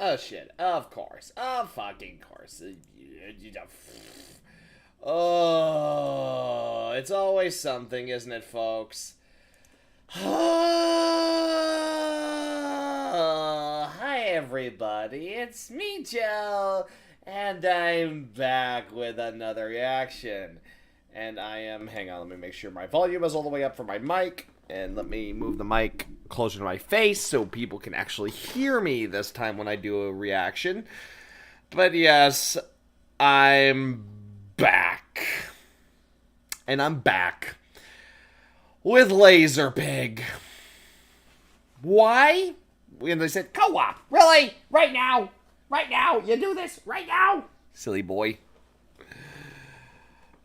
Oh shit, of course. Of fucking course. Oh, it's always something, isn't it, folks? Oh, hi everybody, it's me, Joe, and I'm back with another reaction. And hang on, let me make sure my volume is all the way up for my mic. And let me move the mic closer to my face so people can actually hear me this time when I do a reaction. But yes, I'm back. And I'm back with LazerPig. Why? And they said, co-op. Really? Right now? Right now? You do this right now? Silly boy.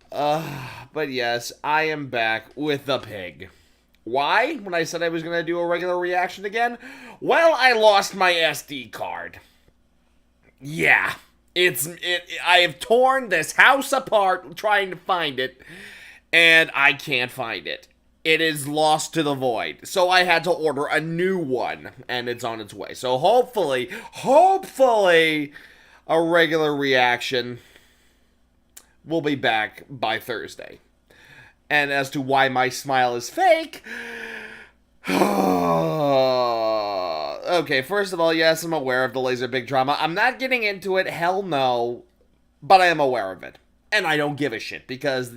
But yes, I am back with the pig. Why? When I said I was going to do a regular reaction again? Well, I lost my SD card. Yeah. I have torn this house apart trying to find it, and I can't find it. It is lost to the void. So I had to order a new one, and it's on its way. So hopefully, a regular reaction will be back by Thursday. And as to why my smile is fake... Okay, first of all, yes, I'm aware of the LazerPig drama. I'm not getting into it, hell no. But I am aware of it. And I don't give a shit, because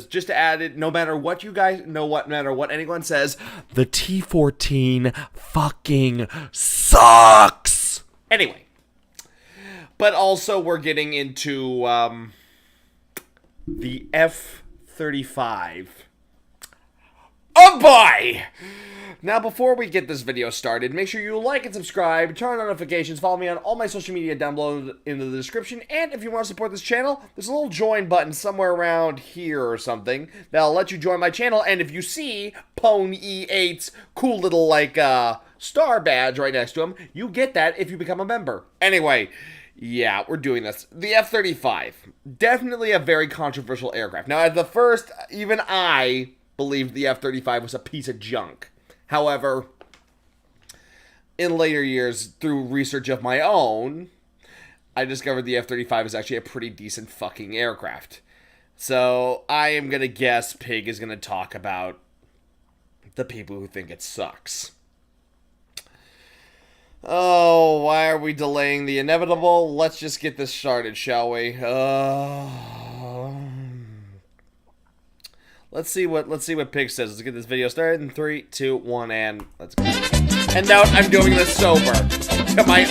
just to add it, no matter what you guys know, no matter what anyone says, the T-14 fucking sucks! Anyway. But also, we're getting into, the F-35. Oh boy! Now, before we get this video started, make sure you like and subscribe, turn on notifications, follow me on all my social media down below in the description, and if you want to support this channel, there's a little join button somewhere around here or something that'll let you join my channel, and if you see Pwn-E8's cool little, star badge right next to him, you get that if you become a member. Anyway, yeah, we're doing this. The F-35. Definitely a very controversial aircraft. Now, at the first, even I believed the F-35 was a piece of junk. However, in later years, through research of my own, I discovered the F-35 is actually a pretty decent fucking aircraft. So, I am going to guess Pig is going to talk about the people who think it sucks. Oh, why are we delaying the inevitable? Let's just get this started, shall we? Let's see what Pig says. Let's get this video started in 3, 2, 1, and let's go. And now I'm doing this sober. To my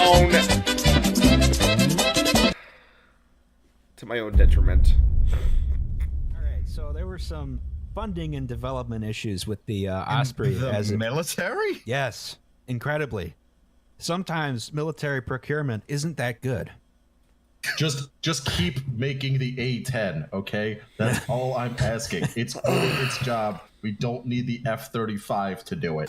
own detriment. Alright, so there were some funding and development issues with the Osprey. The military? Yes, incredibly. Sometimes military procurement isn't that good. Just keep making the A-10, okay? That's all I'm asking. It's doing its job. We don't need the F-35 to do it.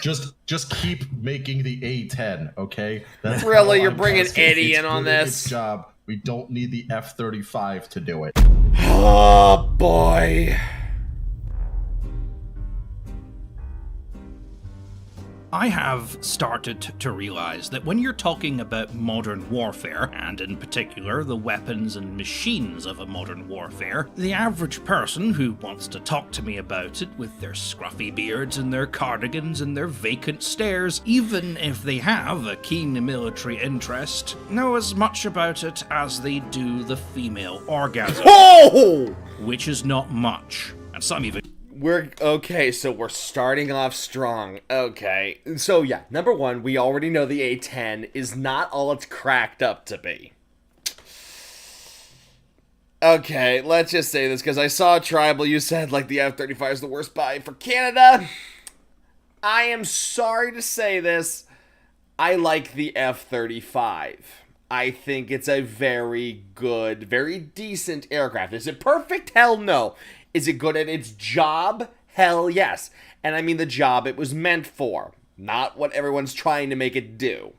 Just keep making the A-10, okay? That's really, you're bringing Eddie in on this? Its job. We don't need the F-35 to do it. Oh boy. I have started to realize that when you're talking about modern warfare, and in particular the weapons and machines of a modern warfare, the average person who wants to talk to me about it with their scruffy beards and their cardigans and their vacant stares, even if they have a keen military interest, know as much about it as they do the female orgasm. Oh! Which is not much, and some even... So we're starting off strong. Okay. So yeah, number one, we already know the A-10 is not all it's cracked up to be. Okay, let's just say this, because I saw Tribal, you said, the F-35 is the worst buy for Canada. I am sorry to say this. I like the F-35. I think it's a very good, very decent aircraft. Is it perfect? Hell no. Is it good at its job? Hell yes. And I mean the job it was meant for, not what everyone's trying to make it do.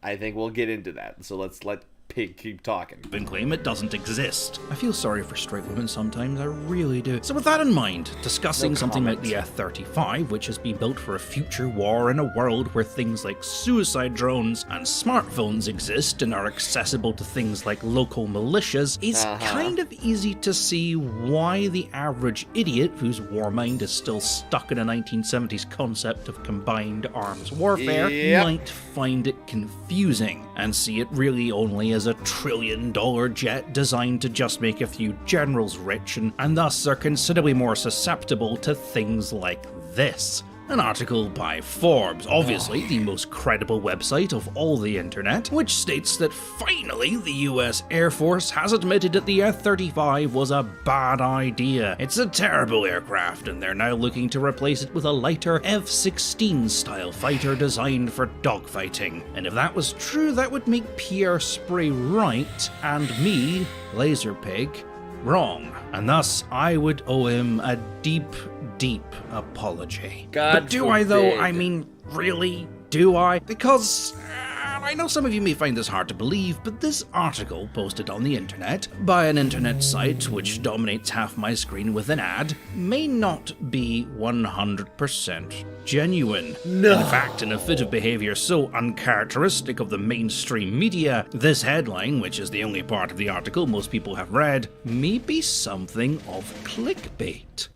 I think we'll get into that. So let's let LazerPig keep talking. And claim it doesn't exist. I feel sorry for straight women sometimes, I really do. So with that in mind, discussing something like the F-35, which has been built for a future war in a world where things like suicide drones and smartphones exist and are accessible to things like local militias, it's kind of easy to see why the average idiot whose war mind is still stuck in a 1970s concept of combined arms warfare might find it confusing and see it really only as a $1 trillion jet designed to just make a few generals rich and thus are considerably more susceptible to things like this. An article by Forbes, obviously the most credible website of all the internet, which states that finally the US Air Force has admitted that the F-35 was a bad idea. It's a terrible aircraft and they're now looking to replace it with a lighter F-16 style fighter designed for dogfighting. And if that was true, that would make Pierre Sprey right and me, LazerPig, wrong. And thus, I would owe him a deep, deep apology. But do I though? I mean, really? Do I? Because I know some of you may find this hard to believe, but this article posted on the internet by an internet site which dominates half my screen with an ad may not be 100% genuine. No. In fact, in a fit of behavior so uncharacteristic of the mainstream media, this headline, which is the only part of the article most people have read, may be something of clickbait.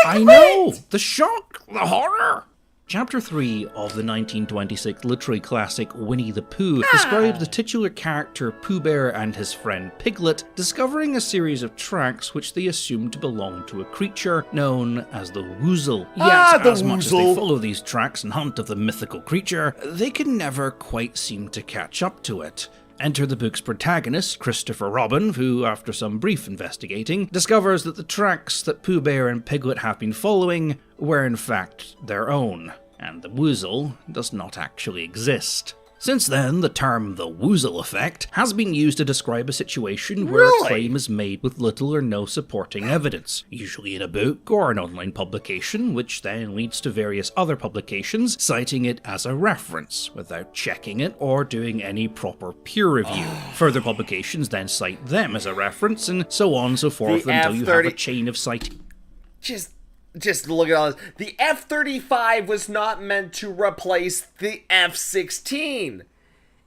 I know! The shock! The horror! Chapter 3 of the 1926 literary classic Winnie the Pooh describes the titular character Pooh Bear and his friend Piglet discovering a series of tracks which they assume to belong to a creature known as the Woozle. Yet, as much as they follow these tracks and hunt of the mythical creature, they can never quite seem to catch up to it. Enter the book's protagonist, Christopher Robin, who, after some brief investigating, discovers that the tracks that Pooh Bear and Piglet have been following were in fact their own, and the Woozle does not actually exist. Since then, the term the Woozle effect has been used to describe a situation where a claim is made with little or no supporting evidence, usually in a book or an online publication, which then leads to various other publications citing it as a reference, without checking it or doing any proper peer review. Further publications then cite them as a reference, and so on and so forth until you have a chain of citing. Just look at all this. The F-35 was not meant to replace the F-16.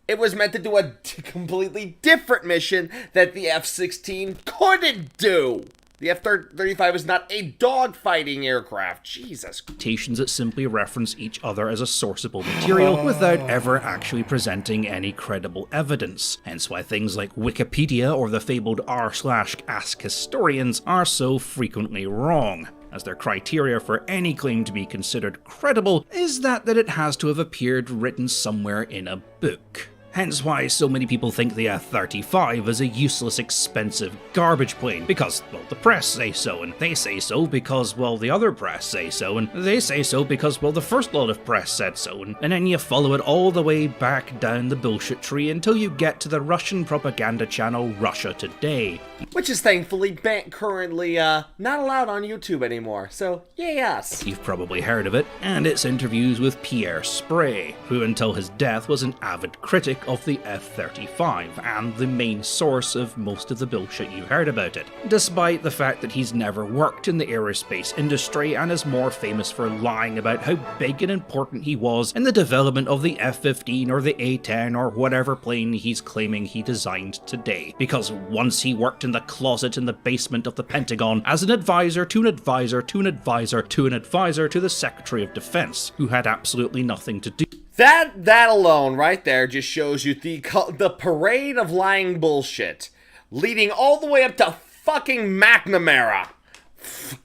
It was meant to do a completely different mission that the F-16 couldn't do. The F-35 is not a dogfighting aircraft. Jesus. That simply reference each other as a sourceable material without ever actually presenting any credible evidence. Hence why things like Wikipedia or the fabled r/Ask Historians are so frequently wrong, as their criteria for any claim to be considered credible is that it has to have appeared written somewhere in a book. Hence why so many people think the F-35 is a useless, expensive garbage plane, because, well, the press say so, and they say so because, well, the other press say so, and they say so because, well, the first lot of press said so, and then you follow it all the way back down the bullshit tree until you get to the Russian propaganda channel Russia Today. Which is thankfully currently not allowed on YouTube anymore, so yay us. You've probably heard of it, and its interviews with Pierre Sprey, who until his death was an avid critic of the F-35 and the main source of most of the bullshit you heard about it, despite the fact that he's never worked in the aerospace industry and is more famous for lying about how big and important he was in the development of the F-15 or the A-10 or whatever plane he's claiming he designed today, because once he worked in the closet in the basement of the Pentagon as an advisor to an advisor to an advisor to an advisor to the Secretary of Defense, who had absolutely nothing to do. That alone right there just shows you the parade of lying bullshit, leading all the way up to fucking McNamara.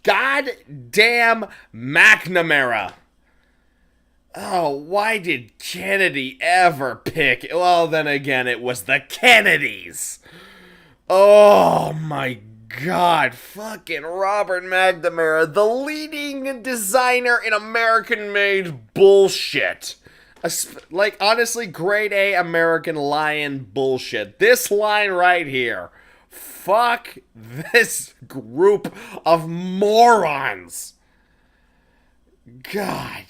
Goddamn McNamara. Oh, why did Kennedy ever pick? Well, then again, it was the Kennedys. Oh my God, fucking Robert McNamara, the leading designer in American-made bullshit. Like, honestly, grade A American lion bullshit. This line right here. Fuck this group of morons. God.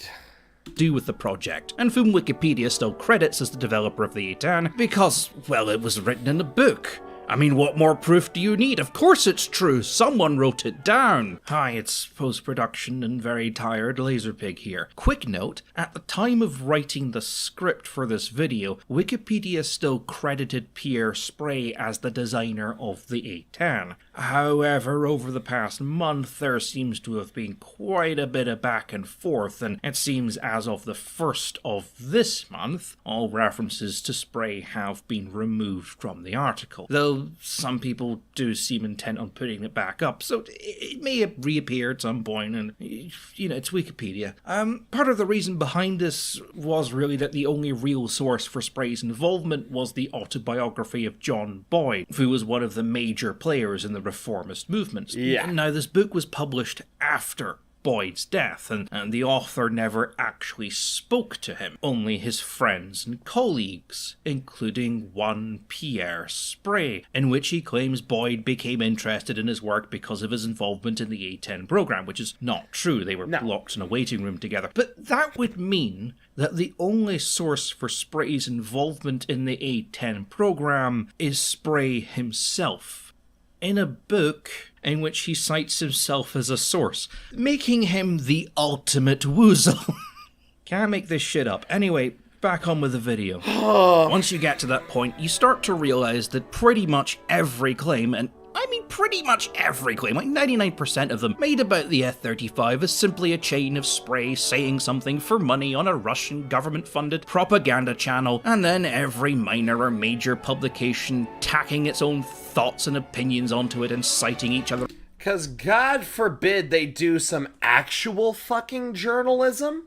do with the project, and whom Wikipedia still credits as the developer of the A10 because, well, it was written in a book. I mean, what more proof do you need? Of course it's true, someone wrote it down. Hi, it's post-production and very tired LazerPig here. Quick note, at the time of writing the script for this video, Wikipedia still credited Pierre Sprey as the designer of the A10. However, over the past month, there seems to have been quite a bit of back and forth, and it seems as of the 1st of this month, all references to Sprey have been removed from the article. Though some people do seem intent on putting it back up, so it may reappear at some point, and, you know, it's Wikipedia. Part of the reason behind this was really that the only real source for Sprey's involvement was the autobiography of John Boyd, who was one of the major players in the reformist movements. Yeah. Now, this book was published after Boyd's death, and the author never actually spoke to him, only his friends and colleagues, including one Pierre Sprey, in which he claims Boyd became interested in his work because of his involvement in the A10 program, which is not true. They were locked in a waiting room together. But that would mean that the only source for Sprey's involvement in the A10 program is Sprey himself, in a book in which he cites himself as a source, making him the ultimate woozle. Can't make this shit up. Anyway, back on with the video. Once you get to that point, you start to realize that pretty much every claim, and I mean pretty much every claim, like 99% of them, made about the F-35 is simply a chain of Sprey saying something for money on a Russian government-funded propaganda channel, and then every minor or major publication tacking its own thoughts and opinions onto it and citing each other. 'Cause God forbid they do some actual fucking journalism.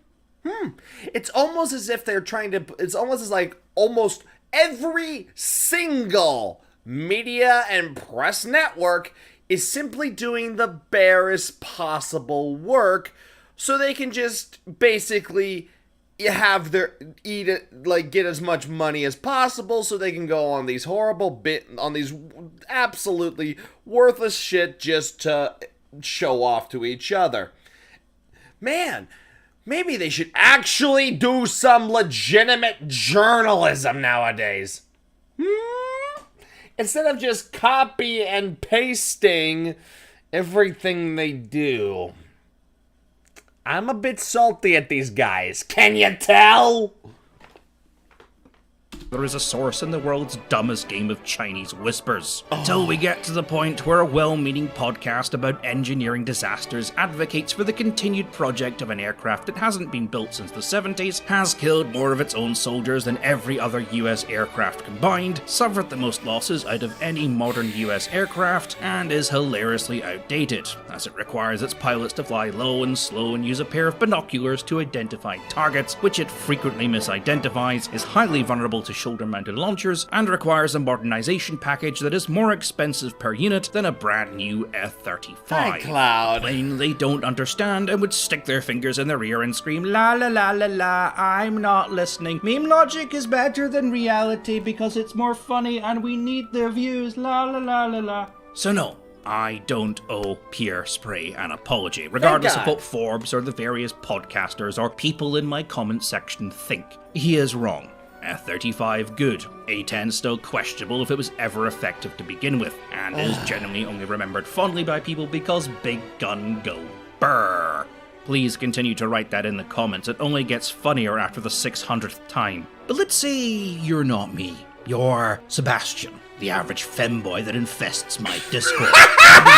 It's almost as if they're trying to, it's almost as like almost every single media and press network is simply doing the barest possible work so they can just basically have their get as much money as possible so they can go on these on these absolutely worthless shit just to show off to each other. Man, maybe they should actually do some legitimate journalism nowadays. Instead of just copy and pasting everything they do. I'm a bit salty at these guys. Can you tell? There is a source in the world's dumbest game of Chinese whispers. Until we get to the point where a well-meaning podcast about engineering disasters advocates for the continued project of an aircraft that hasn't been built since the 70s, has killed more of its own soldiers than every other US aircraft combined, suffered the most losses out of any modern US aircraft, and is hilariously outdated, as it requires its pilots to fly low and slow and use a pair of binoculars to identify targets, which it frequently misidentifies, is highly vulnerable to shoulder-mounted launchers, and requires a modernization package that is more expensive per unit than a brand new F-35. Hi, Cloud. Plain they don't understand and would stick their fingers in their ear and scream, la la la la la, I'm not listening. Meme logic is better than reality because it's more funny and we need their views, la la la la la. So no, I don't owe Pierre Sprey an apology, regardless of what Forbes or the various podcasters or people in my comment section think. He is wrong. F-35 good, A-10 still questionable if it was ever effective to begin with, and is generally only remembered fondly by people because big gun go brrr. Please continue to write that in the comments, it only gets funnier after the 600th time. But let's say you're not me, you're Sebastian, the average femboy that infests my Discord.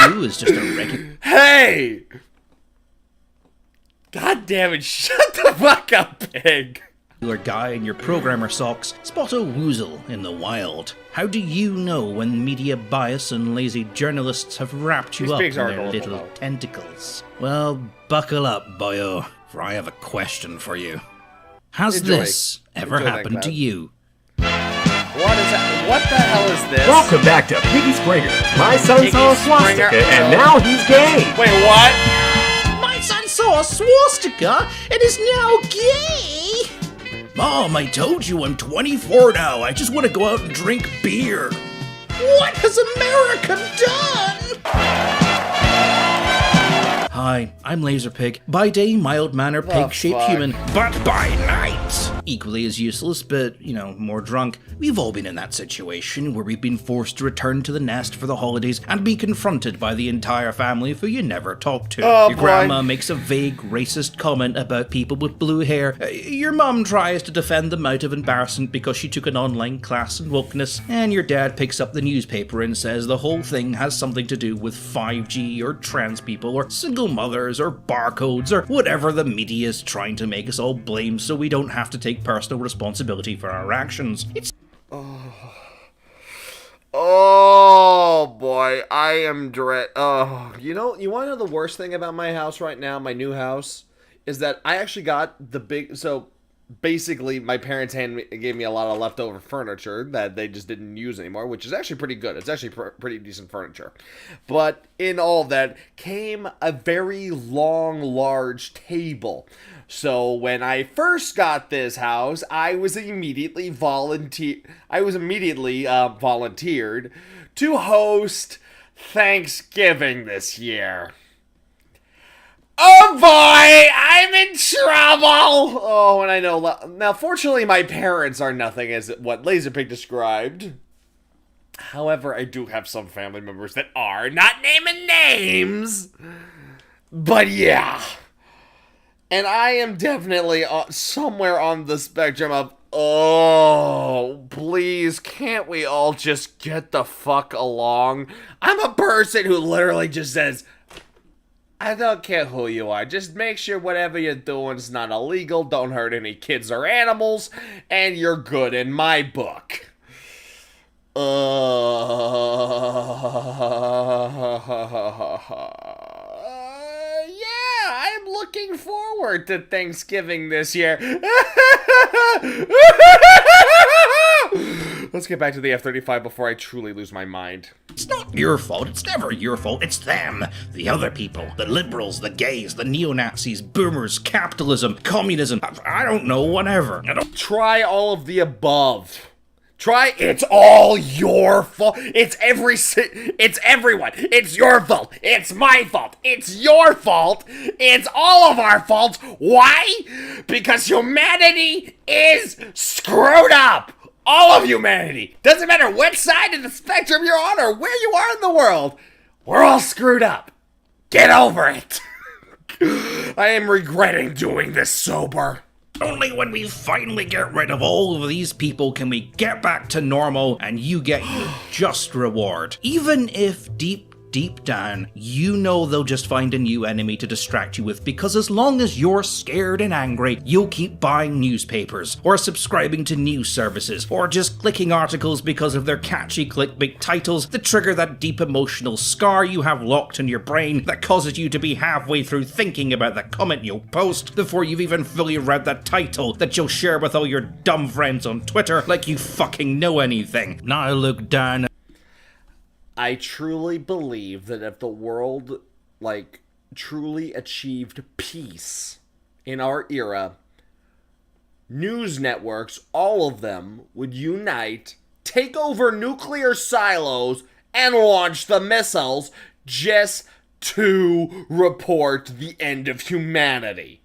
W is just a regular— Hey! God damn it, shut the fuck up, pig! guy in your programmer socks, spot a woozle in the wild. How do you know when media bias and lazy journalists have wrapped you up in their little tentacles? Well, buckle up, boyo, for I have a question for you. Has this ever happened to you? What is that? What the hell is this? Welcome back to Piggy Springer. My son saw a swastika and now he's gay. Wait, what? My son saw a swastika and is now gay! Mom, I told you I'm 24 now. I just want to go out and drink beer. What has America done? Hi, Hi, I'm LazerPig. By day, mild-mannered pig-shaped fuck? human, but by night, equally as useless, but, you know, more drunk. We've all been in that situation where we've been forced to return to the nest for the holidays and be confronted by the entire family who you never talked to. Oh, Your boy. grandma makes a vague, racist comment about people with blue hair. Your mum tries to defend them out of embarrassment because she took an online class in wokeness. And your dad picks up the newspaper and says the whole thing has something to do with 5G or trans people or single mothers or barcodes or whatever the media is trying to make us all blame so we don't have to take personal responsibility for our actions. It's Oh boy, I am dread. Oh, you want to know the worst thing about my house right now, my new house, is that I actually got the big. So basically, my parents gave me a lot of leftover furniture that they just didn't use anymore, which is actually pretty good. It's actually pretty decent furniture. But in all that came a very long, large table. So when I first got this house, I was immediately volunteered to host Thanksgiving this year. Oh boy, I'm in trouble! Oh, and I know. Now, fortunately, my parents are nothing as what LazerPig described. However, I do have some family members that are, not naming names. But yeah. And I am definitely somewhere on the spectrum of, oh, please, can't we all just get the fuck along? I'm a person who literally just says, I don't care who you are, just make sure whatever you're doing is not illegal, don't hurt any kids or animals, and you're good in my book. I'm looking forward to Thanksgiving this year. Let's get back to the F-35 before I truly lose my mind. It's not your fault. It's never your fault. It's them. The other people. The liberals, the gays, the neo-Nazis, boomers, capitalism, communism. I don't know, whatever. Try all of the above. It's all your fault. It's everyone. It's your fault. It's my fault. It's your fault. It's all of our faults. Why? Because humanity is screwed up. All of humanity. Doesn't matter what side of the spectrum you're on or where you are in the world. We're all screwed up. Get over it. I am regretting doing this sober. Only when we finally get rid of all of these people can we get back to normal and you get your just reward. Even if deep down, you know they'll just find a new enemy to distract you with, because as long as you're scared and angry, you'll keep buying newspapers, or subscribing to news services, or just clicking articles because of their catchy clickbait titles that trigger that deep emotional scar you have locked in your brain that causes you to be halfway through thinking about the comment you'll post before you've even fully read the title that you'll share with all your dumb friends on Twitter like you fucking know anything. Now look down. I truly believe that if the world, truly achieved peace in our era, news networks, all of them, would unite, take over nuclear silos, and launch the missiles just to report the end of humanity.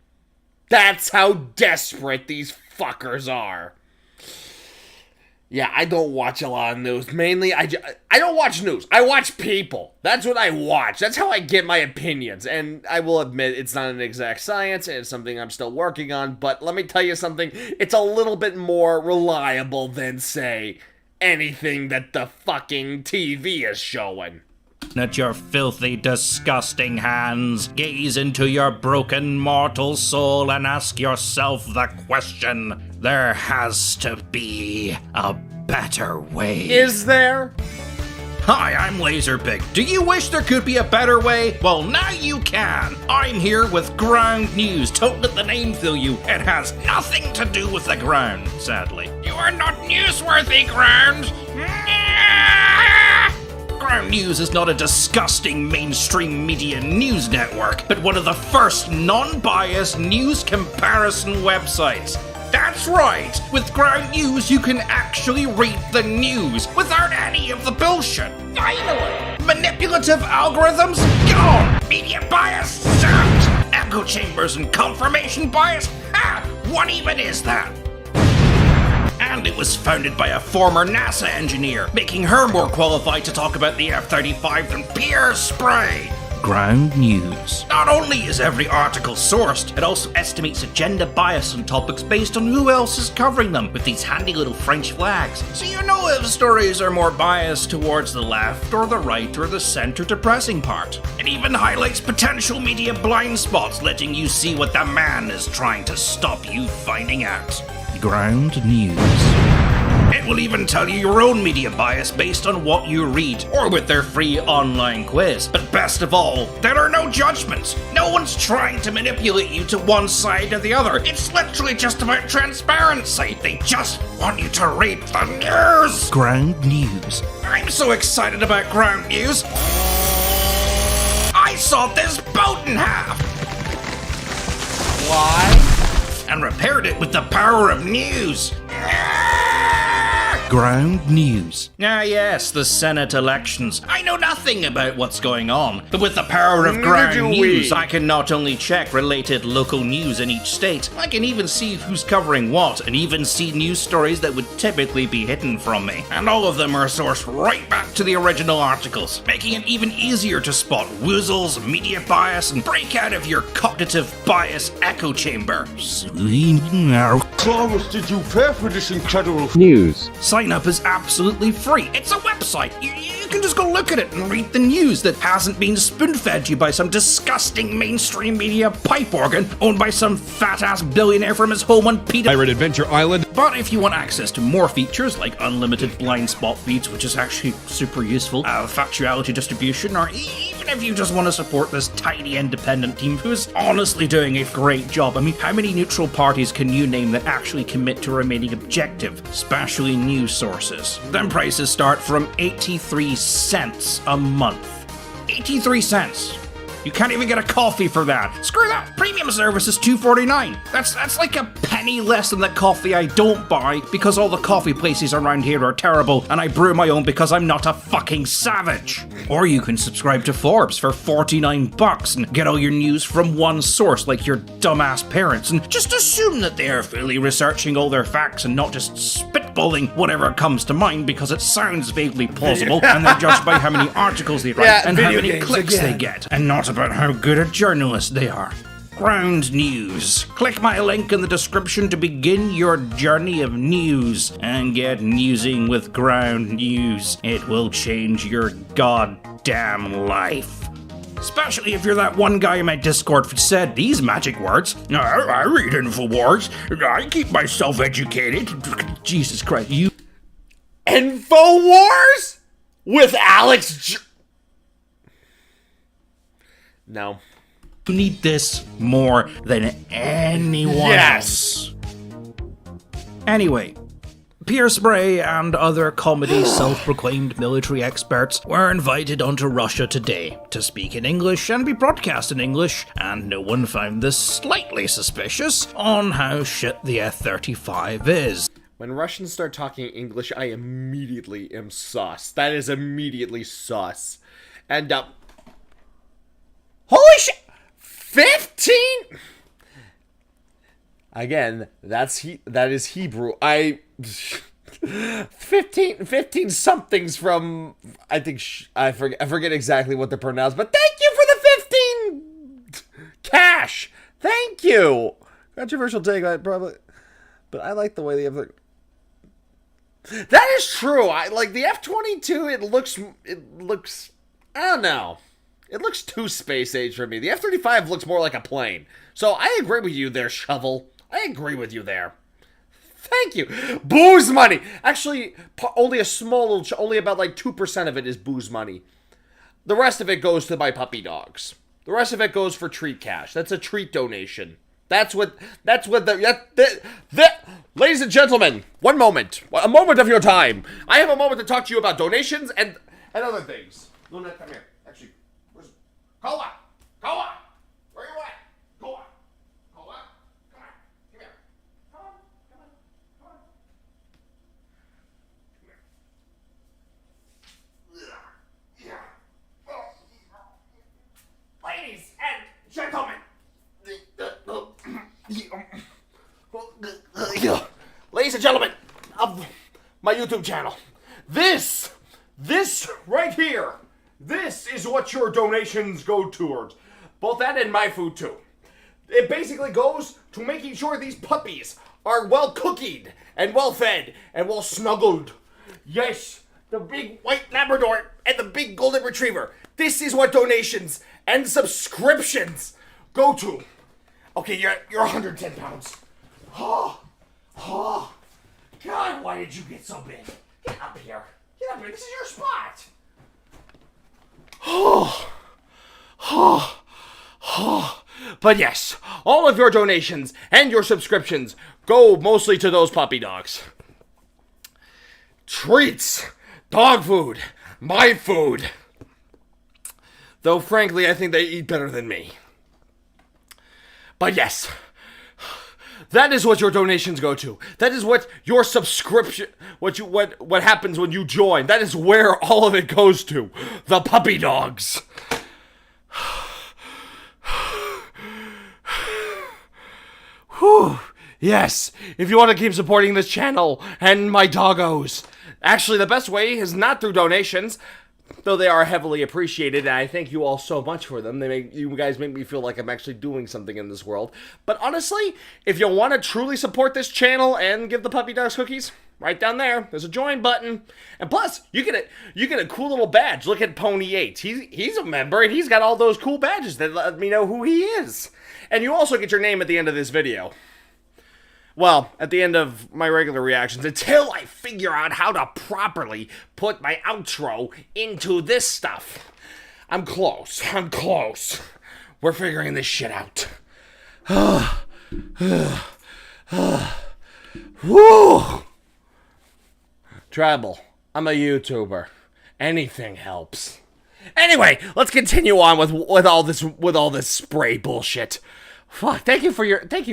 That's how desperate these fuckers are. Yeah, I don't watch a lot of news. Mainly, I don't watch news. I watch people. That's what I watch. That's how I get my opinions. And I will admit, it's not an exact science. It's something I'm still working on. But let me tell you something. It's a little bit more reliable than, say, anything that the fucking TV is showing. At your filthy, disgusting hands, gaze into your broken mortal soul and ask yourself the question, there has to be a better way. Is there? Hi, I'm LazerPig. Do you wish there could be a better way? Well, now you can. I'm here with ground news. Don't let the name fool you. It has nothing to do with the ground, sadly. You are not newsworthy, ground. Ground News is not a disgusting mainstream media news network, but one of the first non-biased news comparison websites. That's right! With Ground News, you can actually read the news without any of the bullshit. Finally! Manipulative algorithms? Gone! Media bias sucks! Echo chambers and confirmation bias? What even is that? And it was founded by a former NASA engineer, making her more qualified to talk about the F-35 than Pierre Spray. Ground news. Not only is every article sourced, it also estimates agenda bias on topics based on who else is covering them, with these handy little French flags. So you know if stories are more biased towards the left or the right or the center depressing part. It even highlights potential media blind spots, letting you see what the man is trying to stop you finding out. Ground news. It will even tell you your own media bias based on what you read, or with their free online quiz. But best of all, there are no judgments. No one's trying to manipulate you to one side or the other. It's literally just about transparency. They just want you to read the news. Ground news. I'm so excited about ground news. I sawed this boat in half. Why? And repaired it with the power of news. Ground news. Yes, the Senate elections. I know nothing about what's going on, but with the power of ground news, I can not only check related local news in each state, I can even see who's covering what, and even see news stories that would typically be hidden from me. And all of them are sourced right back to the original articles, making it even easier to spot woozles, media bias, and break out of your cognitive bias echo chamber. Thomas, did you pay for this incredible News. Sign up is absolutely free. It's a website. You can just go look at it and read the news that hasn't been spoon-fed you by some disgusting mainstream media pipe organ owned by some fat-ass billionaire from his home on Pirate Adventure Island. But if you want access to more features like unlimited blind spot feeds, which is actually super useful, factuality distribution, or even if you just want to support this tiny independent team who is honestly doing a great job. I mean, how many neutral parties can you name that actually commit to remaining objective, especially news sources? Then prices start from 83 cents a month. 83 cents. You can't even get a coffee for that. Screw that. Premium service is $2.49. That's like a penny less than the coffee I don't buy because all the coffee places around here are terrible and I brew my own because I'm not a fucking savage. Or you can subscribe to Forbes for $49 and get all your news from one source like your dumbass parents and just assume that they are fully researching all their facts and not just spitballing whatever comes to mind because it sounds vaguely plausible and they're judged by how many articles they write and how many clicks they get and not about how good a journalist they are. Ground news. Click my link in the description to begin your journey of news and get newsing with ground news. It will change your goddamn life. Especially if you're that one guy in my Discord who said these magic words. I read InfoWars. I keep myself educated. Jesus Christ, you... InfoWars? With Alex No. You need this more than anyone else. Anyway, Pierre Spray and other comedy self-proclaimed military experts were invited onto Russia today to speak in English and be broadcast in English, and no one found this slightly suspicious on how shit the F-35 is. When Russians start talking English, I immediately am sus. That is immediately sus. And, holy shit! 15? Again, that is Hebrew. 15 somethings from, I think, I forget exactly what they're pronounced, but thank you for the 15 cash. Thank you. Controversial take, probably, but I like the way the that is true. I like the F-22. It looks, I don't know. It looks too space age for me. The F-35 looks more like a plane. So I agree with you there, Shovel. I agree with you there. Thank you. Booze money. Actually, only a small, only about like 2% of it is booze money. The rest of it goes to my puppy dogs. The rest of it goes for treat cash. That's a treat donation. That's what ladies and gentlemen, one moment. A moment of your time. I have a moment to talk to you about donations and other things. Luna, come here. Actually, where's Koa? Koa! Where you at? Koa! Koa! Come on. Come here. Come on. Come on. Come on. Come here. Yeah. Lady! ladies and gentlemen of my YouTube channel, this right here, this is what your donations go towards. Both that and my food too. It basically goes to making sure these puppies are well cookied and well fed and well snuggled. Yes, the big white Labrador and the big golden retriever. This is what donations and subscriptions go to. Okay, you're 110 pounds. Oh, God, why did you get so big? Get up here. Get up here. This is your spot. But yes, all of your donations and your subscriptions go mostly to those puppy dogs. Treats, dog food, my food. Though frankly, I think they eat better than me. But yes, that is what your donations go to. That is what your subscription, what happens when you join. That is where all of it goes to. The puppy dogs. Whew. Yes, if you want to keep supporting this channel and my doggos. Actually, the best way is not through donations, though they are heavily appreciated, and I thank you all so much for them. You guys make me feel like I'm actually doing something in this world. But honestly, if you want to truly support this channel and give the puppy dogs cookies, right down there, there's a join button. And plus, you get a cool little badge. Look at Pony 8. He's a member, and he's got all those cool badges that let me know who he is. And you also get your name at the end of this video. Well, at the end of my regular reactions, until I figure out how to properly put my outro into this stuff. I'm close. We're figuring this shit out. Woo! Tribal, I'm a YouTuber. Anything helps. Anyway, let's continue on with all this spray bullshit. Fuck, thank you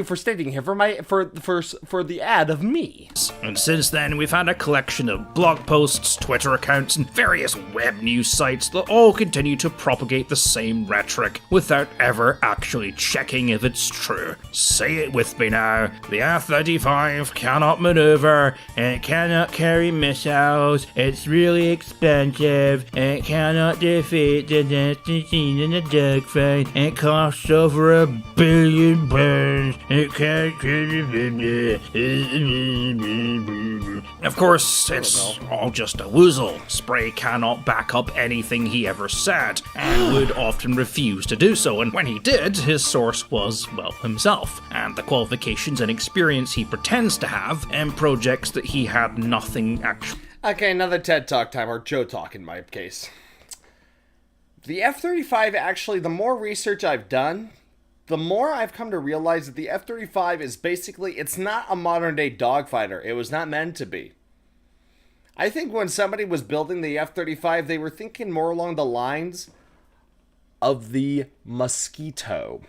for staying here for the ad of me. And since then, we've had a collection of blog posts, Twitter accounts, and various web news sites that all continue to propagate the same rhetoric without ever actually checking if it's true. Say it with me now. The F-35 cannot maneuver, and it cannot carry missiles, it's really expensive, and it cannot defeat the nasty scene in a dogfight, and it costs over $1 billion. It can't. Of course, it's all just a woozle. Spray cannot back up anything he ever said, and would often refuse to do so, and when he did, his source was, well, himself, and the qualifications and experience he pretends to have, and projects that he had nothing actually. Okay, another TED Talk time, or Joe Talk in my case. The F-35, actually, the more research I've done, the more I've come to realize that the F-35 is basically, it's not a modern-day dogfighter. It was not meant to be. I think when somebody was building the F-35, they were thinking more along the lines of the Mosquito.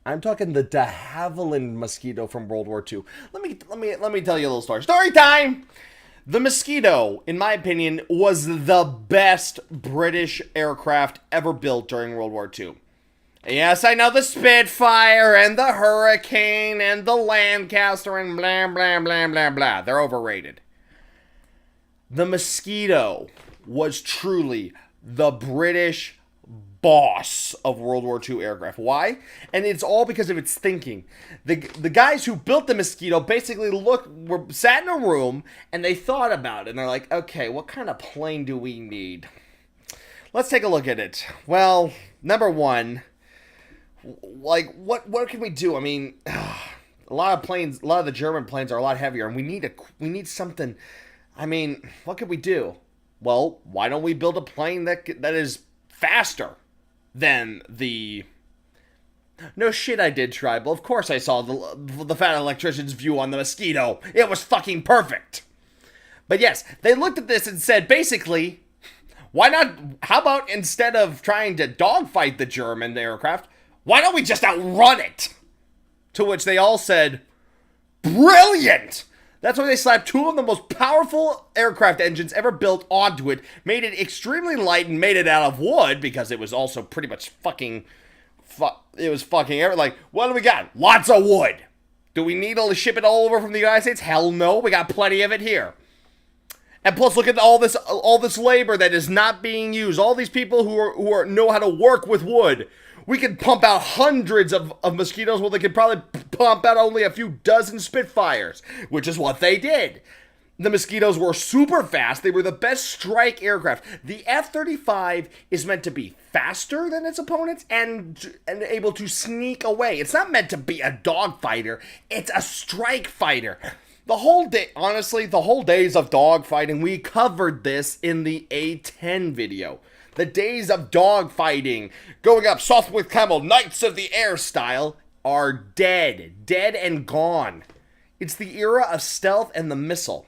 I'm talking the de Havilland Mosquito from World War II. Let me tell you a little story. Story time! The Mosquito, in my opinion, was the best British aircraft ever built during World War II. Yes, I know the Spitfire and the Hurricane and the Lancaster and blah, blah, blah, blah, blah. They're overrated. The Mosquito was truly the British boss of World War II aircraft. Why? And it's all because of its thinking. The guys who built the Mosquito basically sat in a room and they thought about it. And they're like, okay, what kind of plane do we need? Let's take a look at it. Well, number one, like, what can we do? I mean, a lot of the German planes are a lot heavier, and we need something. I mean, what could we do? Well, why don't we build a plane that is faster than the... No shit, I did, Tribal. Of course I saw the fat electrician's view on the Mosquito. It was fucking perfect. But yes, they looked at this and said, basically, why not, how about instead of trying to dogfight the German aircraft, why don't we just outrun it? To which they all said, brilliant! That's why they slapped two of the most powerful aircraft engines ever built onto it, made it extremely light, and made it out of wood, because it was also pretty much fucking, like, what do we got? Lots of wood. Do we need to ship it all over from the United States? Hell no, we got plenty of it here. And plus, look at all this labor that is not being used. All these people who know how to work with wood. We could pump out hundreds of mosquitoes. Well, they could probably pump out only a few dozen Spitfires, which is what they did. The mosquitoes were super fast. They were the best strike aircraft. The F-35 is meant to be faster than its opponents and able to sneak away. It's not meant to be a dogfighter. It's a strike fighter. The whole day, honestly, the whole days of dogfighting, we covered this in the A10 video. The days of dogfighting, going up soft with camel, Knights of the Air style, are dead. Dead and gone. It's the era of stealth and the missile.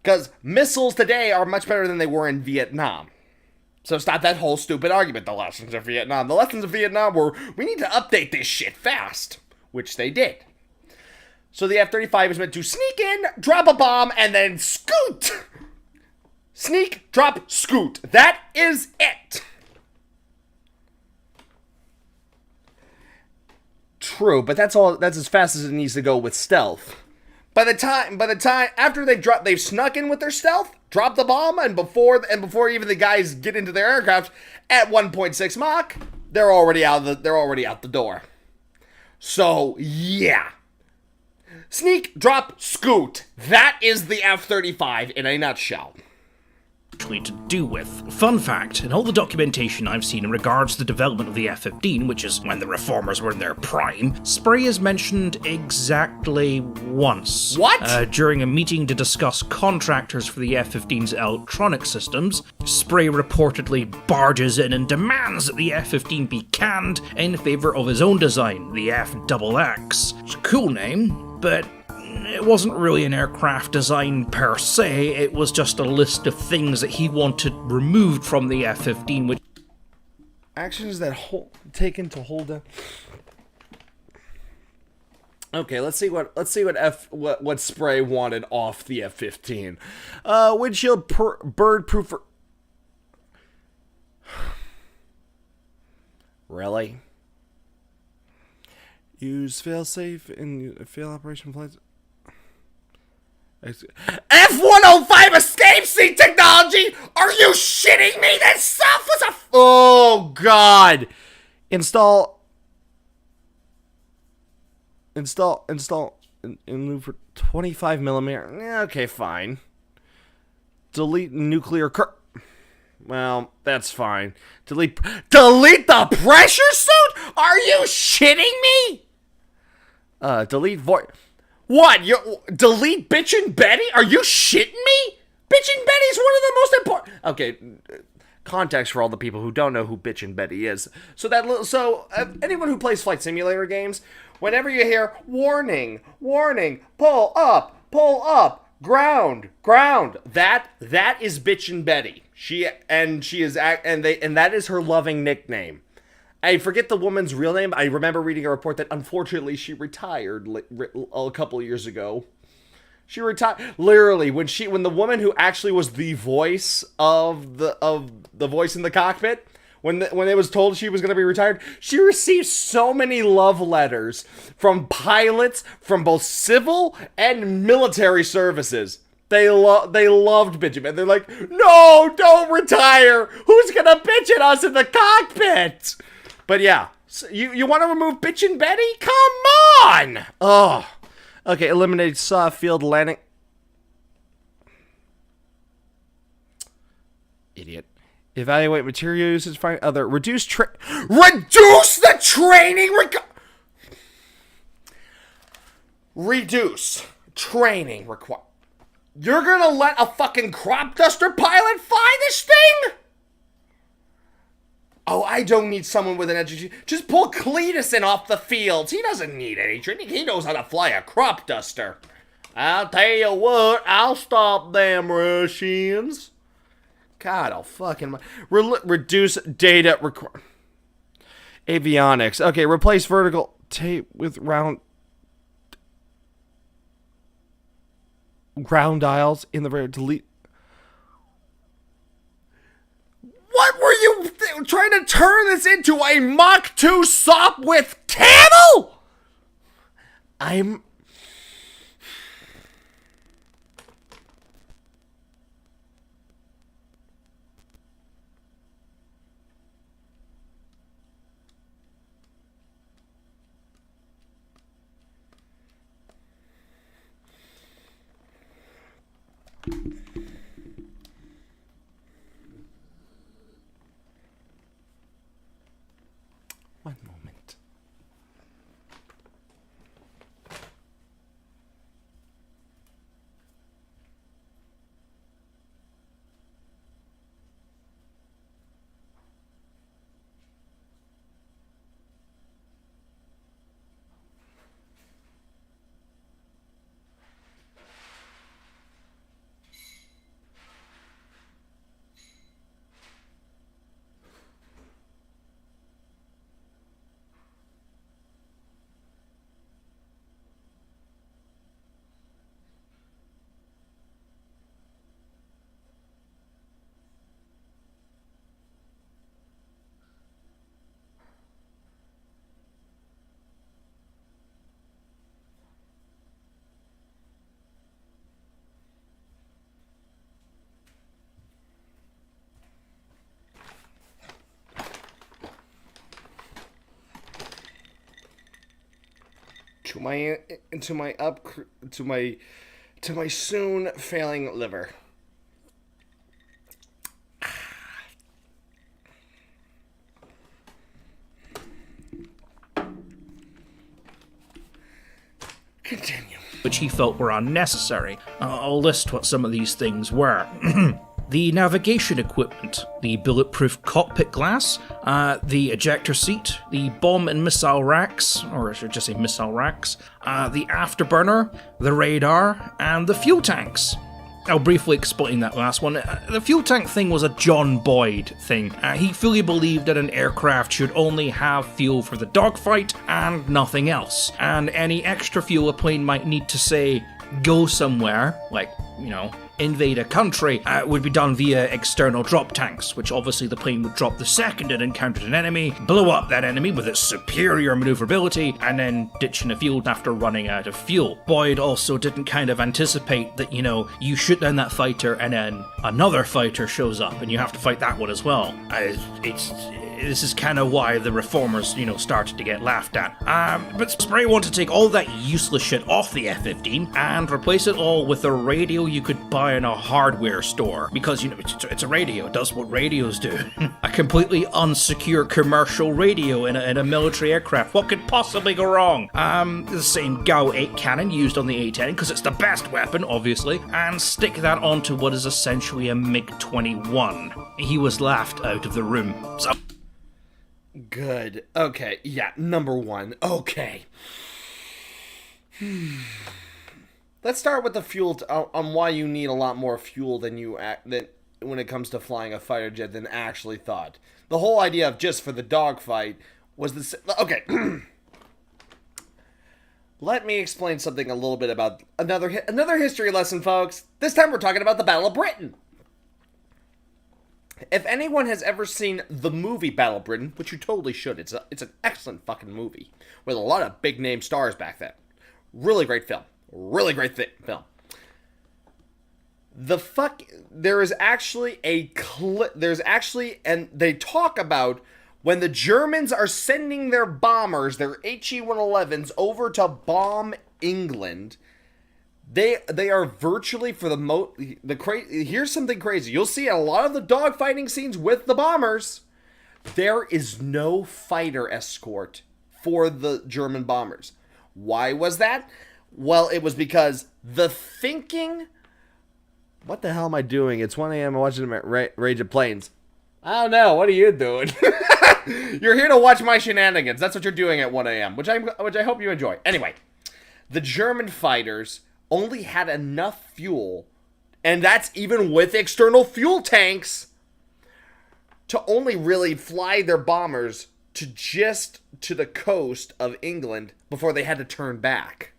Because missiles today are much better than they were in Vietnam. So stop that whole stupid argument, the lessons of Vietnam. The lessons of Vietnam were, we need to update this shit fast. Which they did. So the F-35 is meant to sneak in, drop a bomb, and then scoot! Sneak, drop, scoot. That is it. True, but that's as fast as it needs to go with stealth. By the time after they've snuck in with their stealth, dropped the bomb, and before even the guys get into their aircraft at 1.6 Mach, they're already out the door. So yeah. Sneak, drop, scoot. That is the F-35 in a nutshell. To do with. Fun fact, in all the documentation I've seen in regards to the development of the F-15, which is when the reformers were in their prime, Spray is mentioned exactly once. What? During a meeting to discuss contractors for the F-15's electronic systems, Spray reportedly barges in and demands that the F-15 be canned in favor of his own design, the F-XX. It's a cool name, but it wasn't really an aircraft design per se, it was just a list of things that he wanted removed from the F-15, which... Actions that taken to hold down... Okay, let's see what Spray wanted off the F-15. Windshield bird proof... Really? Use fail-safe in fail operation flights... F-105 escape seat technology? Are you shitting me? That stuff was oh god. Install in for 25 millimeter. Yeah, okay, fine. Delete nuclear well, that's fine. Delete the pressure suit? Are you shitting me? Delete void. What? You delete Bitchin' Betty? Are you shitting me? Bitchin' Betty's one of the most important... Okay, context for all the people who don't know who Bitchin' Betty is. So anyone who plays flight simulator games, whenever you hear warning, warning, pull up, ground, that is Bitchin' Betty. That is her loving nickname. I forget the woman's real name. I remember reading a report that unfortunately she retired a couple of years ago. She retired literally when the woman who actually was the voice of the voice in the cockpit, when it was told she was going to be retired, she received so many love letters from pilots from both civil and military services. They loved bitching, and they're like, "No, don't retire. Who's gonna bitch at us in the cockpit?" But yeah, so you want to remove Bitchin' Betty? Come on! Oh, okay. Eliminate soft field landing. Idiot. Evaluate material usage. Find other. Reduce the training. Reduce training required. You're gonna let a fucking crop duster pilot fly this thing? Oh, I don't need someone with an education. Just pull Cletus in off the fields. He doesn't need any training. He knows how to fly a crop duster. I'll tell you what, I'll stop them Russians. God, I'll fucking... reduce data avionics. Okay, replace vertical tape with round dials in the rear. Delete... What were you trying to turn this into a Mach 2 SOP with camel? I'm... One moment. To my soon failing liver. Continue. Which he felt were unnecessary. I'll list what some of these things were. The navigation equipment, the bulletproof cockpit glass, the ejector seat, the bomb and missile racks, or I should just say missile racks, the afterburner, the radar, and the fuel tanks. I'll briefly explain that last one. The fuel tank thing was a John Boyd thing. He fully believed that an aircraft should only have fuel for the dogfight and nothing else. And any extra fuel a plane might need to, say, go somewhere, like, you know, invade a country, would be done via external drop tanks, which obviously the plane would drop the second it encountered an enemy, blow up that enemy with its superior maneuverability, and then ditch in a field after running out of fuel. Boyd also didn't kind of anticipate that, you know, you shoot down that fighter and then another fighter shows up and you have to fight that one as well. This is kind of why the reformers, you know, started to get laughed at. But Spray wanted to take all that useless shit off the F-15 and replace it all with a radio you could buy in a hardware store. Because, you know, it's a radio. It does what radios do. A completely unsecure commercial radio in a military aircraft. What could possibly go wrong? The same GOOOOOOOOO 8 cannon used on the A-10, because it's the best weapon, obviously, and stick that onto what is essentially a MiG-21. He was laughed out of the room. So... Good. Okay. Yeah. Number one. Okay. Let's start with the fuel on why you need a lot more fuel than when it comes to flying a fighter jet than actually thought. The whole idea of just for the dogfight was this. Okay. Let me explain something a little bit about another history lesson, folks. This time we're talking about the Battle of Britain. If anyone has ever seen the movie Battle of Britain, which you totally should, it's an excellent fucking movie with a lot of big name stars back then. Really great film. Really great film. There's actually, and they talk about when the Germans are sending their bombers, their HE-111s, over to bomb England. They are virtually for here's something crazy. You'll see a lot of the dogfighting scenes with the bombers. There is no fighter escort for the German bombers. Why was that? Well, it was because the thinking... What the hell am I doing? It's 1 a.m. I'm watching Rage of Planes. I don't know. What are you doing? You're here to watch my shenanigans. That's what you're doing at 1 a.m., which I hope you enjoy. Anyway, the German fighters only had enough fuel, and that's even with external fuel tanks, to only really fly their bombers to the coast of England before they had to turn back.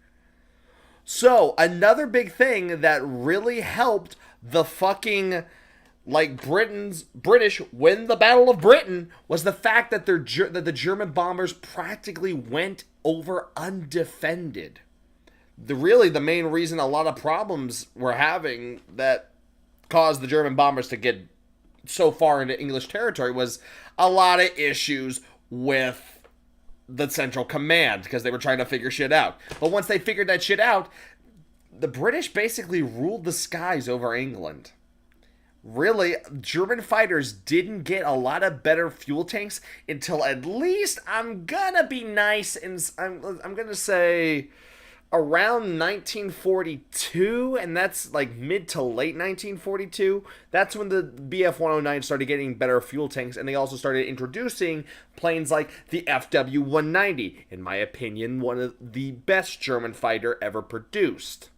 So, another big thing that really helped the fucking, British win the Battle of Britain was the fact that the German bombers practically went over undefended. really the main reason a lot of problems we're having that caused the German bombers to get so far into English territory was a lot of issues with the Central Command, because they were trying to figure shit out. But once they figured that shit out, the British basically ruled the skies over England. Really, German fighters didn't get a lot of better fuel tanks until, at least, I'm gonna be nice, and I'm gonna say around 1942, and that's like mid to late 1942. That's when the Bf-109 started getting better fuel tanks, and they also started introducing planes like the FW-190, in my opinion, one of the best German fighter ever produced.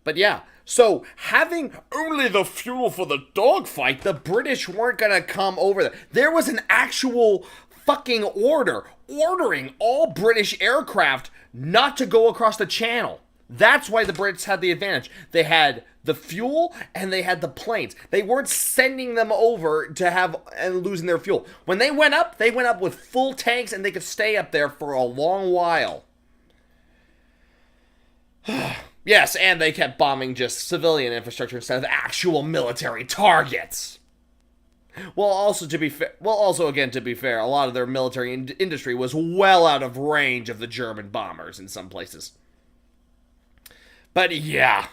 But yeah, so having only the fuel for the dogfight, the British weren't gonna come over there. There was an actual fucking order ordering all British aircraft not to go across the channel. That's why the Brits had the advantage. They had the fuel and they had the planes. They weren't sending them over to have and losing their fuel. When they went up with full tanks, and they could stay up there for a long while. Yes, and they kept bombing just civilian infrastructure instead of actual military targets. Well, also to be fair, a lot of their military industry was well out of range of the German bombers in some places. But yeah.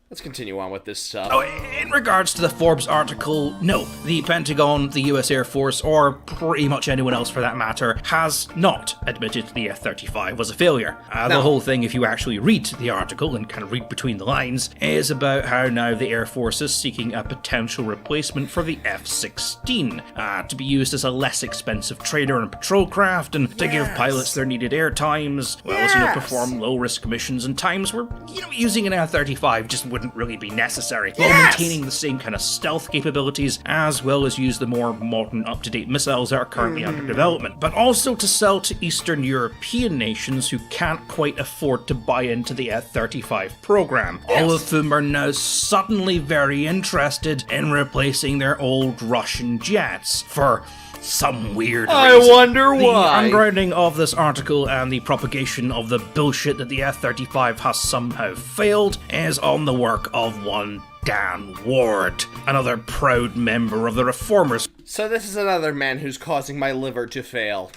Let's continue on with this stuff. Oh, in regards to the Forbes article, no, the Pentagon, the US Air Force, or pretty much anyone else for that matter, has not admitted the F-35 was a failure. The whole thing, if you actually read the article and kind of read between the lines, is about how now the Air Force is seeking a potential replacement for the F-16 to be used as a less expensive trader and patrol craft, and to give pilots their needed air times, well as, perform low-risk missions in times where, using an F-35 just wouldn't really be necessary, while maintaining the same kind of stealth capabilities, as well as use the more modern, up-to-date missiles that are currently under development, but also to sell to Eastern European nations who can't quite afford to buy into the F-35 program, all of whom are now suddenly very interested in replacing their old Russian jets for some weird reason. I wonder why. The ungrounding of this article and the propagation of the bullshit that the F-35 has somehow failed is on the work of one Dan Ward, another proud member of the Reformers. So this is another man who's causing my liver to fail.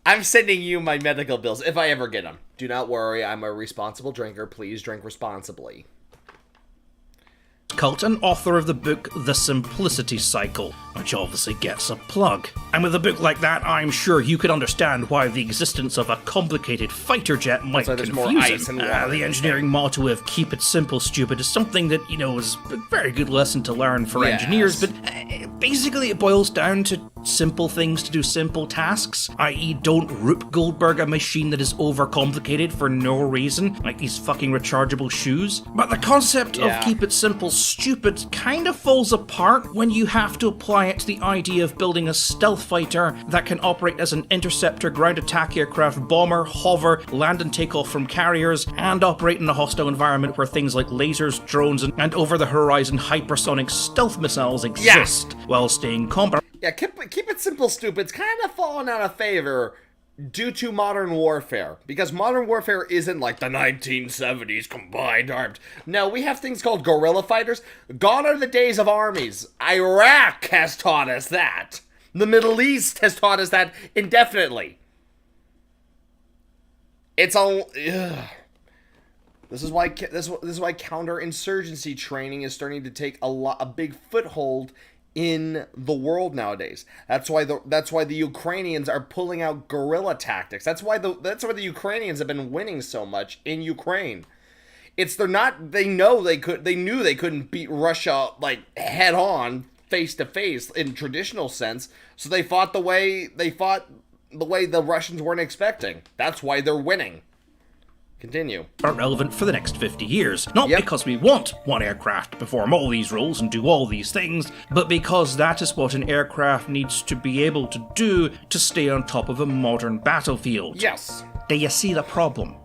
I'm sending you my medical bills if I ever get them. Do not worry, I'm a responsible drinker. Please drink responsibly. Cult and author of the book The Simplicity Cycle, which obviously gets a plug. And with a book like that, I'm sure you could understand why the existence of a complicated fighter jet might confuse him. The engineering motto of keep it simple, stupid is something that, is a very good lesson to learn for engineers, but basically it boils down to simple things to do simple tasks, i.e. don't Rube Goldberg a machine that is overcomplicated for no reason, like these fucking rechargeable shoes. But the concept of keep it simple, stupid kind of falls apart when you have to apply it to the idea of building a stealth fighter that can operate as an interceptor, ground attack aircraft, bomber, hover, land and take off from carriers, and operate in a hostile environment where things like lasers, drones, and over-the-horizon hypersonic stealth missiles exist, while staying combat. Yeah, keep it simple, stupid. It's kind of fallen out of favor due to modern warfare, because modern warfare isn't like the 1970s combined armed. No, we have things called guerrilla fighters. Gone are the days of armies. Iraq has taught us that. The Middle East has taught us that indefinitely. It's all. This is why counterinsurgency training is starting to take a big foothold in the world nowadays. That's why the Ukrainians are pulling out guerrilla tactics. That's why the Ukrainians have been winning so much in Ukraine. They knew they couldn't beat Russia like head on, face to face in traditional sense. So they fought the way the Russians weren't expecting. That's why they're winning. Continue. Are relevant for the next 50 years. Not because we want one aircraft to perform all these roles and do all these things, but because that is what an aircraft needs to be able to do to stay on top of a modern battlefield. Yes. Do you see the problem?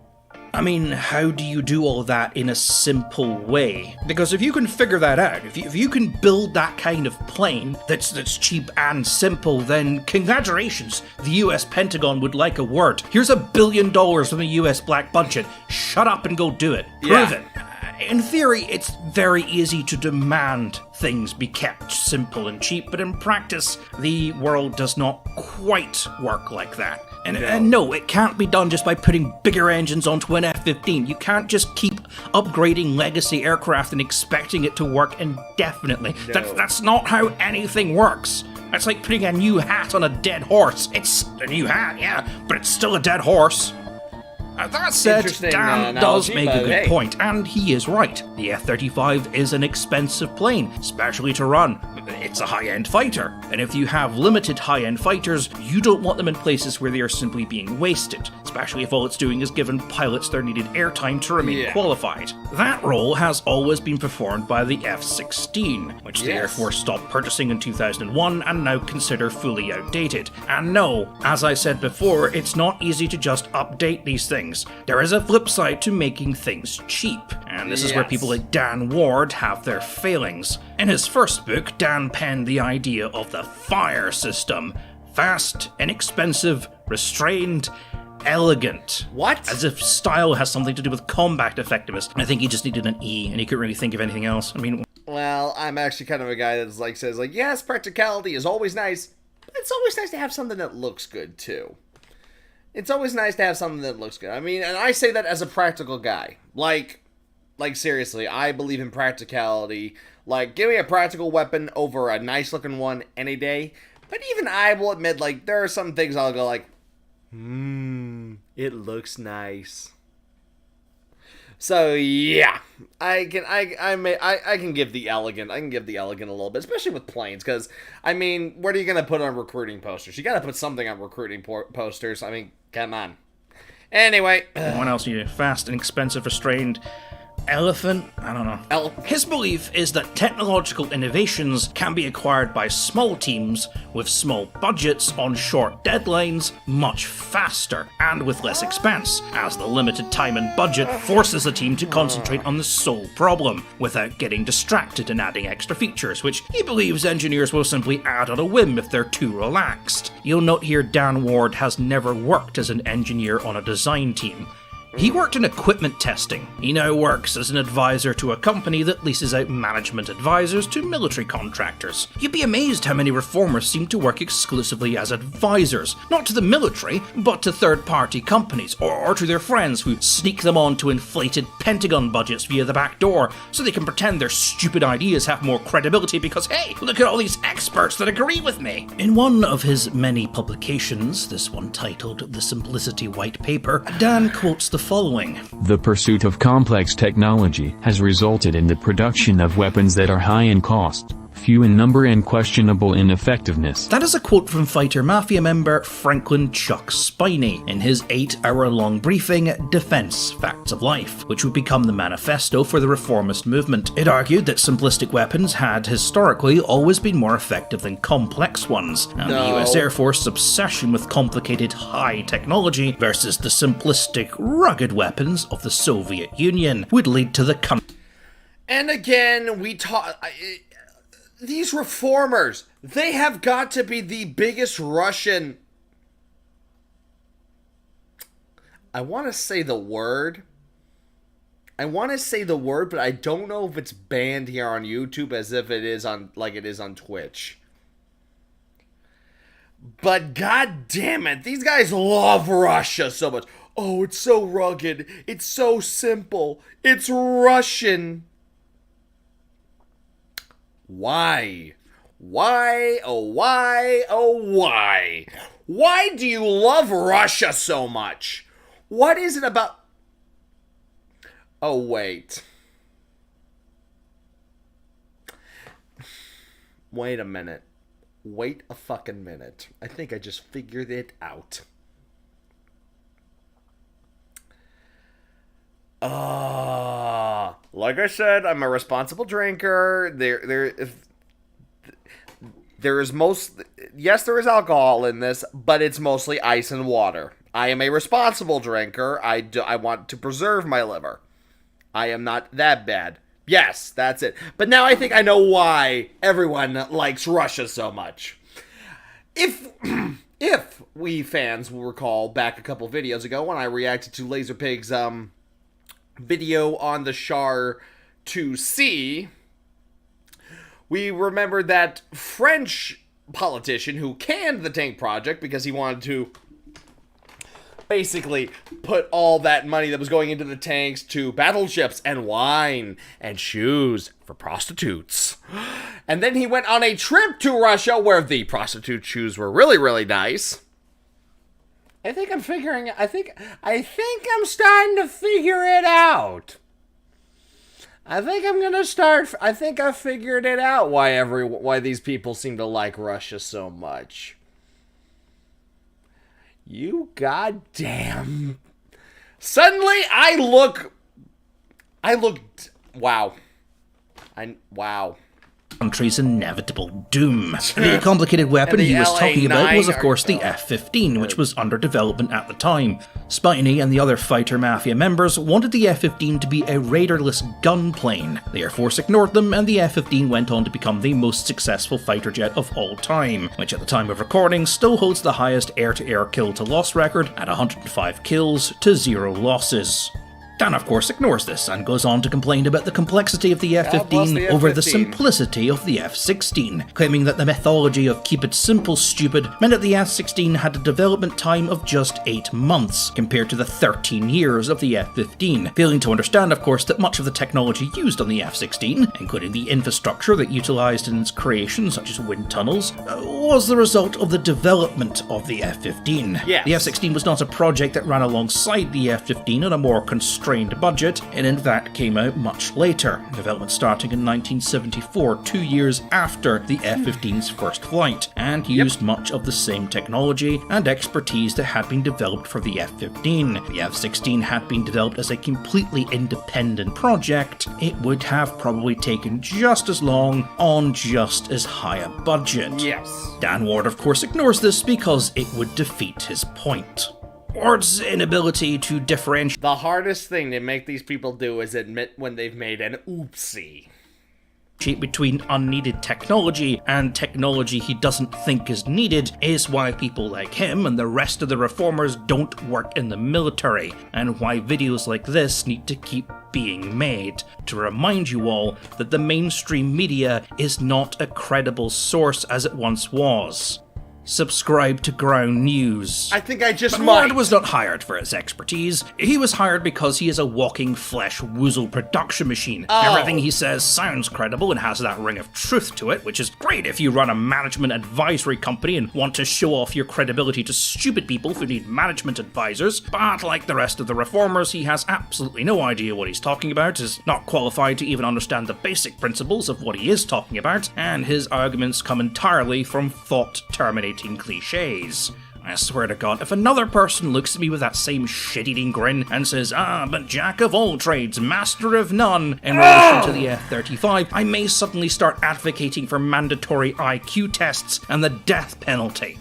I mean, how do you do all that in a simple way? Because if you can figure that out, if you can build that kind of plane that's cheap and simple, then congratulations, the US Pentagon would like a word. Here's $1 billion from the US black budget. Shut up and go do it. Prove it. In theory, it's very easy to demand things be kept simple and cheap, but in practice, the world does not quite work like that. And no, it can't be done just by putting bigger engines onto an F-15. You can't just keep upgrading legacy aircraft and expecting it to work indefinitely. No. That's not how anything works. That's like putting a new hat on a dead horse. It's a new hat, yeah, but it's still a dead horse. That said, Dan does make a good point, and he is right. The F-35 is an expensive plane, especially to run. It's a high-end fighter, and if you have limited high-end fighters, you don't want them in places where they are simply being wasted, especially if all it's doing is giving pilots their needed airtime to remain qualified. That role has always been performed by the F-16, which the Air Force stopped purchasing in 2001 and now consider fully outdated. And no, as I said before, it's not easy to just update these things. There is a flip side to making things cheap, and this is where people like Dan Ward have their failings. In his first book, Dan penned the idea of the FIRE system. Fast, inexpensive, restrained, elegant. What? As if style has something to do with combat effectiveness. I think he just needed an E, and he couldn't really think of anything else. I mean... Well, I'm actually kind of a guy that's like, says like, yes, practicality is always nice, but it's always nice to have something that looks good, too. It's always nice to have something that looks good. I mean, and I say that as a practical guy. Like seriously, I believe in practicality. Like, give me a practical weapon over a nice-looking one any day. But even I will admit, like, there are some things I'll go like, it looks nice. So yeah, I can give the elegant a little bit, especially with planes, because I mean, what are you gonna put on recruiting posters? You gotta put something on recruiting posters. I mean, come on. Anyway, what else you fast and expensive, restrained. Elephant? I don't know. His belief is that technological innovations can be acquired by small teams with small budgets on short deadlines much faster and with less expense, as the limited time and budget forces the team to concentrate on the sole problem without getting distracted and adding extra features, which he believes engineers will simply add on a whim if they're too relaxed. You'll note here Dan Ward has never worked as an engineer on a design team. He worked in equipment testing. He now works as an advisor to a company that leases out management advisors to military contractors. You'd be amazed how many reformers seem to work exclusively as advisors, not to the military, but to third-party companies, or to their friends who sneak them onto inflated Pentagon budgets via the back door, so they can pretend their stupid ideas have more credibility because, hey, look at all these experts that agree with me. In one of his many publications, this one titled The Simplicity White Paper, Dan quotes the following. The pursuit of complex technology has resulted in the production of weapons that are high in cost, few in number and questionable in effectiveness. That is a quote from Fighter Mafia member Franklin Chuck Spiney in his 8-hour-long briefing, Defense Facts of Life, which would become the manifesto for the reformist movement. It argued that simplistic weapons had historically always been more effective than complex ones, and the US Air Force's obsession with complicated high technology versus the simplistic, rugged weapons of the Soviet Union would lead to the country. And again, we talk... These reformers, they have got to be the biggest Russian... I want to say the word, but I don't know if it's banned here on YouTube as if it is on, like it is on Twitch. But god damn it, these guys love Russia so much. Oh, it's so rugged. It's so simple. It's Russian. Why? Why? Oh, why? Oh, why? Why do you love Russia so much? What is it about... Oh, wait. Wait a minute. Wait a fucking minute. I think I just figured it out. Like I said, I'm a responsible drinker. There is there is alcohol in this, but it's mostly ice and water. I am a responsible drinker. I want to preserve my liver. I am not that bad. Yes, that's it. But now I think I know why everyone likes Russia so much. If we fans will recall back a couple videos ago when I reacted to LazerPig's video on the Char 2C, we remembered that French politician who canned the tank project because he wanted to basically put all that money that was going into the tanks to battleships and wine and shoes for prostitutes. And then he went on a trip to Russia where the prostitute shoes were really, really nice. I think I'm starting to figure it out. I think I figured it out why these people seem to like Russia so much. You goddamn. Suddenly wow. Wow. Country's inevitable doom. The complicated weapon he was talking about was, of course, the F-15, which was under development at the time. Spiney and the other fighter mafia members wanted the F-15 to be a radarless gunplane. The Air Force ignored them, and the F-15 went on to become the most successful fighter jet of all time, which at the time of recording still holds the highest air-to-air kill-to-loss record at 105 kills to 0 losses. Dan, of course, ignores this and goes on to complain about the complexity of the F-15 over the simplicity of the F-16, claiming that the methodology of keep it simple stupid meant that the F-16 had a development time of just 8 months, compared to the 13 years of the F-15, failing to understand, of course, that much of the technology used on the F-16, including the infrastructure that utilised in its creation, such as wind tunnels, was the result of the development of the F-15. Yes. The F-16 was not a project that ran alongside the F-15 on a more constrained budget, and in fact came out much later, development starting in 1974, 2 years after the F-15's first flight, and used much of the same technology and expertise that had been developed for the F-15. The F-16 had been developed as a completely independent project. It would have probably taken just as long on just as high a budget. Yes. Dan Ward, of course, ignores this because it would defeat his point. Ward's inability to differentiate The hardest thing to make these people do is admit when they've made an oopsie. between unneeded technology and technology he doesn't think is needed is why people like him and the rest of the reformers don't work in the military, and why videos like this need to keep being made, to remind you all that the mainstream media is not a credible source as it once was. Subscribe to Ground News. I think I just But might. Ward was not hired for his expertise. He was hired because he is a walking flesh woozle production machine. Everything he says sounds credible and has that ring of truth to it, which is great if you run a management advisory company and want to show off your credibility to stupid people who need management advisors. But like the rest of the reformers, he has absolutely no idea what he's talking about, is not qualified to even understand the basic principles of what he is talking about, and his arguments come entirely from thought-terminating cliches. I swear to God, if another person looks at me with that same shit-eating grin and says, but jack of all trades, master of none, in relation to the F-35, I may suddenly start advocating for mandatory IQ tests and the death penalty.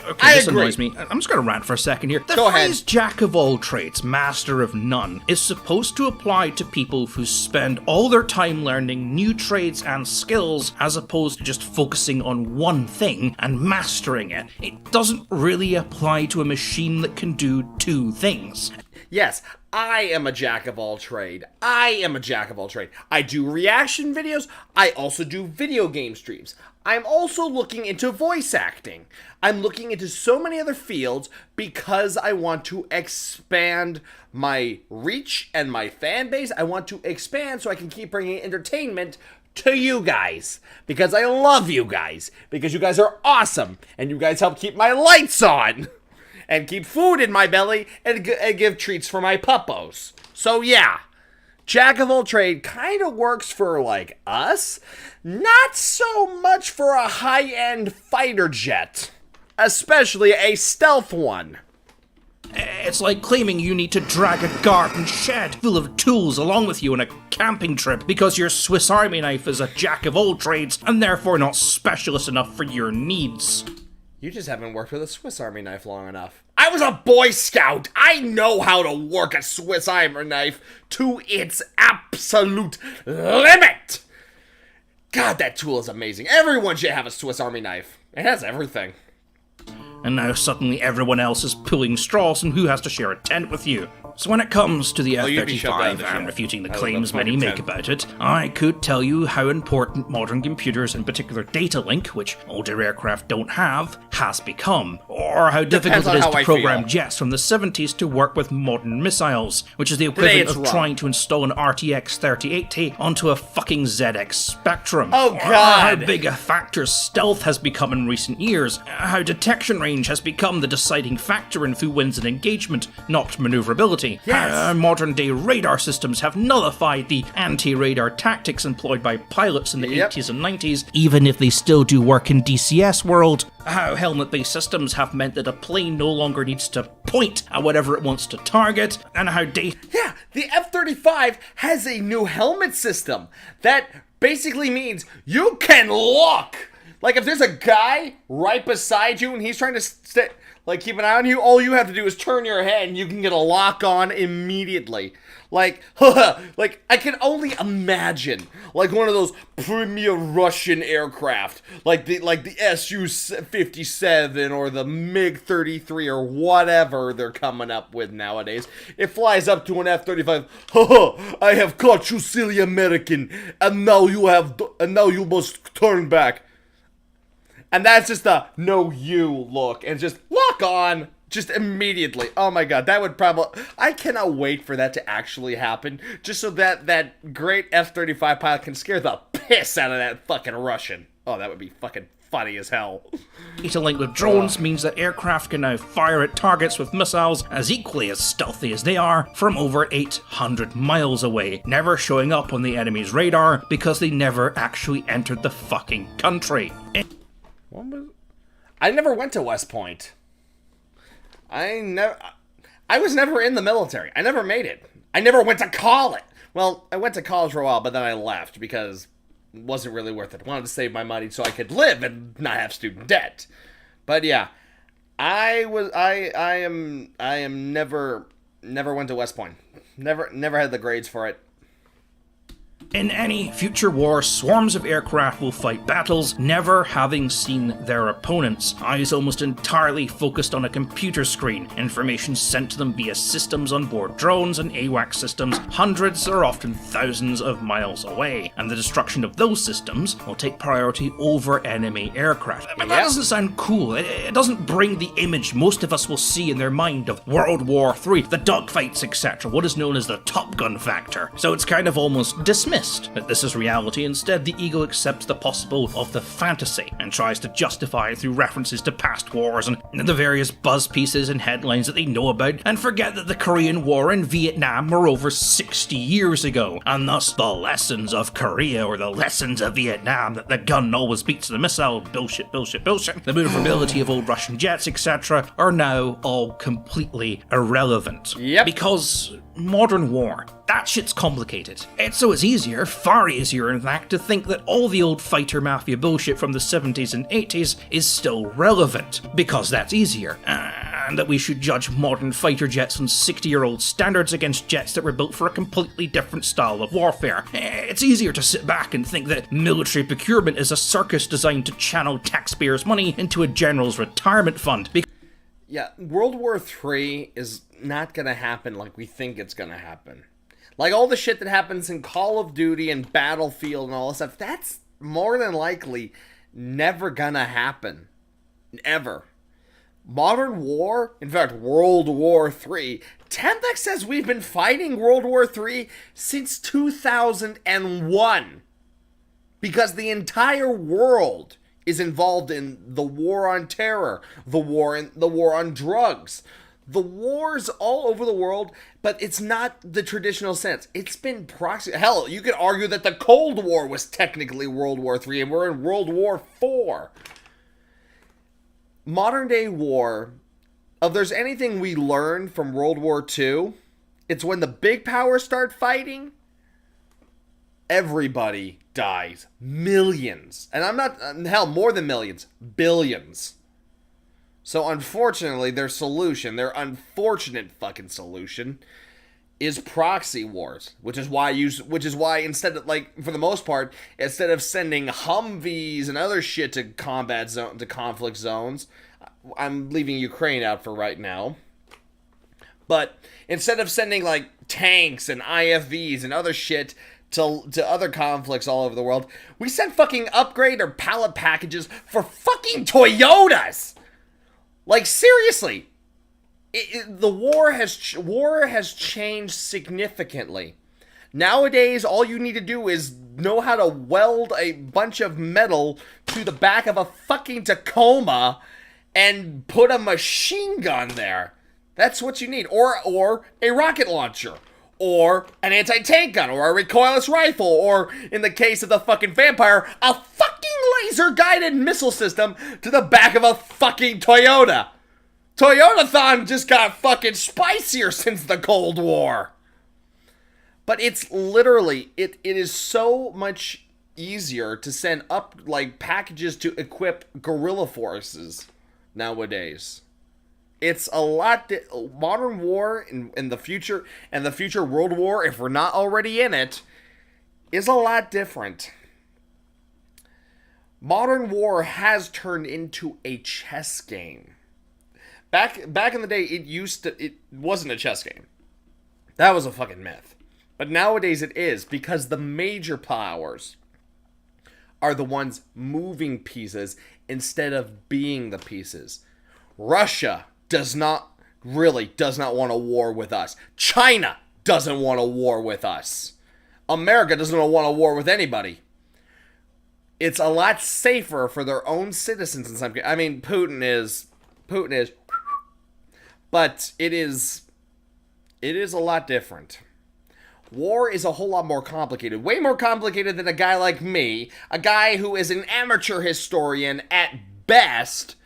Okay, this annoys me. I'm just going to rant for a second here. The phrase jack of all trades, master of none is supposed to apply to people who spend all their time learning new trades and skills as opposed to just focusing on one thing and mastering it. It doesn't really apply to a machine that can do two things. Yes, I am a jack of all trade. I do reaction videos. I also do video game streams. I'm also looking into voice acting. I'm looking into so many other fields because I want to expand my reach and my fan base. I want to expand so I can keep bringing entertainment to you guys. Because I love you guys. Because you guys are awesome. And you guys help keep my lights on. And keep food in my belly and give treats for my puppos. So yeah, jack of all trade kind of works for like us, not so much for a high-end fighter jet, especially a stealth one. It's like claiming you need to drag a garden shed full of tools along with you on a camping trip because your Swiss Army knife is a jack of all trades and therefore not specialist enough for your needs. You just haven't worked with a Swiss Army knife long enough. I was a Boy Scout. I know how to work a Swiss Army knife to its absolute limit. God, that tool is amazing. Everyone should have a Swiss Army knife. It has everything. And now suddenly everyone else is pulling straws, and who has to share a tent with you? So when it comes to the you'd be shoved out of F-35 the and ship. refuting the I claims love many fucking make tent. about it, I could tell you how important modern computers, in particular data link, which older aircraft don't have, has become. Or how difficult on it is how to I program feel. jets from the 70s to work with modern missiles, which is the Today equivalent it's of wrong. trying to install an RTX 3080 onto a fucking ZX Spectrum. Oh, Or how God. big a factor stealth has become in recent years, how detection range has become the deciding factor in who wins an engagement, not maneuverability. Yes. How modern-day radar systems have nullified the anti-radar tactics employed by pilots in the Yep. 80s and 90s, even if they still do work in DCS world. How helmet-based systems have meant that a plane no longer needs to point at whatever it wants to target, and how data Yeah, the F-35 has a new helmet system that basically means you can look. Like, if there's a guy right beside you and he's trying to keep an eye on you, all you have to do is turn your head and you can get a lock on immediately. Like, I can only imagine, like, one of those premier Russian aircraft, like the Su-57 or the MiG-33 or whatever they're coming up with nowadays. It flies up to an F-35. I have caught you, silly American, and now you must turn back. And that's just a no you look and just lock on just immediately. Oh my god, that would probably... I cannot wait for that to actually happen just so that great F-35 pilot can scare the piss out of that fucking Russian. Oh, that would be fucking funny as hell. Data link with drones means that aircraft can now fire at targets with missiles as equally as stealthy as they are from over 800 miles away, never showing up on the enemy's radar because they never actually entered the fucking country. I never went to West Point. I was never in the military. I never made it. I never went to college. Well, I went to college for a while, but then I left because it wasn't really worth it. I wanted to save my money so I could live and not have student debt. But yeah, I am never went to West Point. Never had the grades for it. In any future war, swarms of aircraft will fight battles, never having seen their opponents. Eyes almost entirely focused on a computer screen, information sent to them via systems on board drones and AWACS systems hundreds or often thousands of miles away. And the destruction of those systems will take priority over enemy aircraft. But that doesn't sound cool. It doesn't bring the image most of us will see in their mind of World War III, the dogfights, etc., what is known as the Top Gun factor. So it's kind of almost dismissed that this is reality. Instead, the ego accepts the possible of the fantasy and tries to justify it through references to past wars and the various buzz pieces and headlines that they know about, and forget that the Korean War and Vietnam were over 60 years ago, and thus the lessons of Korea or the lessons of Vietnam, that the gun always beats the missile, bullshit, the maneuverability of old Russian jets, etc., are now all completely irrelevant. Yep. Because modern war, that shit's complicated. It's easier, far easier in fact, to think that all the old fighter mafia bullshit from the 70s and 80s is still relevant, because that's easier. And that we should judge modern fighter jets on 60-year-old standards against jets that were built for a completely different style of warfare. It's easier to sit back and think that military procurement is a circus designed to channel taxpayers' money into a general's retirement fund. Yeah, World War III is not gonna happen like we think it's gonna happen. Like, all the shit that happens in Call of Duty and Battlefield and all this stuff, that's more than likely never gonna happen. Ever. Modern war, in fact, World War III, Tempex says we've been fighting World War III since 2001. Because the entire world is involved in the war on terror, the war on drugs. The wars all over the world, but it's not the traditional sense. It's been proxy. Hell, you could argue that the Cold War was technically World War III, and we're in World War IV. Modern day war, if there's anything we learn from World War II, it's when the big powers start fighting, everybody dies. Millions. And I'm not, hell, more than millions. Billions. So unfortunately, their unfortunate fucking solution, is proxy wars, which is why instead of, like, for the most part, instead of sending Humvees and other shit to conflict zones, I'm leaving Ukraine out for right now. But instead of sending, like, tanks and IFVs and other shit to other conflicts all over the world, we sent fucking upgrade or pallet packages for fucking Toyotas. Like, seriously. The war has changed significantly. Nowadays, all you need to do is know how to weld a bunch of metal to the back of a fucking Tacoma and put a machine gun there. That's what you need. Or a rocket launcher. Or an anti-tank gun. Or a recoilless rifle. Or, in the case of the fucking vampire, a fucking laser-guided missile system to the back of a fucking Toyota. Toyotathon just got fucking spicier since the Cold War. But it's literally, it is so much easier to send up, like, packages to equip guerrilla forces nowadays. It's a lot, modern war in the future, and the future world war, if we're not already in it, is a lot different. Modern war has turned into a chess game. Back in the day, it wasn't a chess game. That was a fucking myth. But nowadays it is, because the major powers are the ones moving pieces instead of being the pieces. Russia does not want a war with us. China doesn't want a war with us. America doesn't want a war with anybody. It's a lot safer for their own citizens in some cases. I mean, Putin is, but it is a lot different. War is a whole lot more complicated. Way more complicated than a guy like me, a guy who is an amateur historian at best,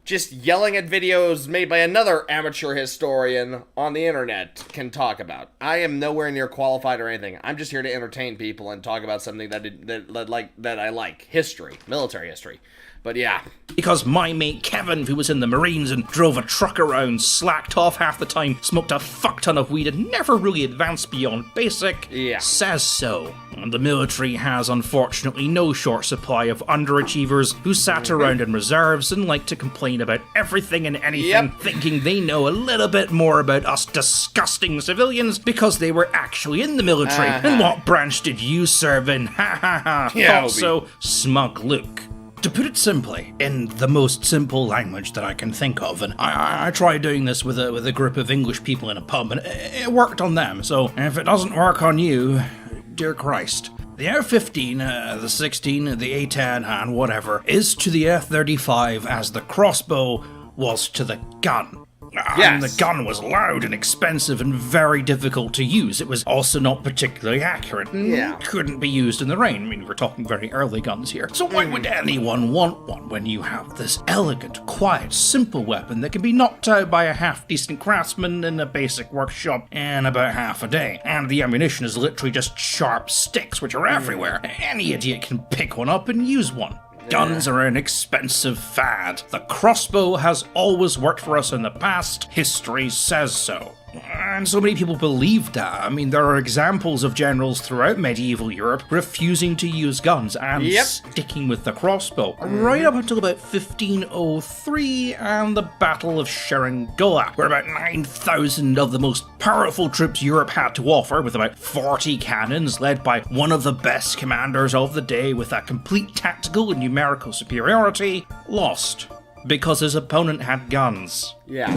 just yelling at videos made by another amateur historian on the internet can talk about. I am nowhere near qualified or anything. I'm just here to entertain people and talk about something that I like. History. Military history. But yeah. Because my mate Kevin, who was in the Marines and drove a truck around, slacked off half the time, smoked a fuck ton of weed, and never really advanced beyond basic, says so. And the military has, unfortunately, no short supply of underachievers who sat around in reserves and like to complain about everything and anything, thinking they know a little bit more about us disgusting civilians because they were actually in the military. And what branch did you serve in? Ha ha ha. Thought so, smug Luke. To put it simply, in the most simple language that I can think of, and I tried doing this with a group of English people in a pub, and it worked on them, so if it doesn't work on you, dear Christ. The F-15, the 16, the A-10, and whatever, is to the F-35 as the crossbow was to the gun. And the gun was loud and expensive and very difficult to use. It was also not particularly accurate and couldn't be used in the rain. I mean, we're talking very early guns here. So why would anyone want one when you have this elegant, quiet, simple weapon that can be knocked out by a half-decent craftsman in a basic workshop in about half a day? And the ammunition is literally just sharp sticks, which are everywhere. Any idiot can pick one up and use one. Guns are an expensive fad. The crossbow has always worked for us in the past. History says so. And so many people believe that. I mean, there are examples of generals throughout medieval Europe refusing to use guns and sticking with the crossbow, right up until about 1503 and the Battle of Seringola, where about 9,000 of the most powerful troops Europe had to offer, with about 40 cannons led by one of the best commanders of the day with a complete tactical and numerical superiority, lost. Because his opponent had guns. Yeah.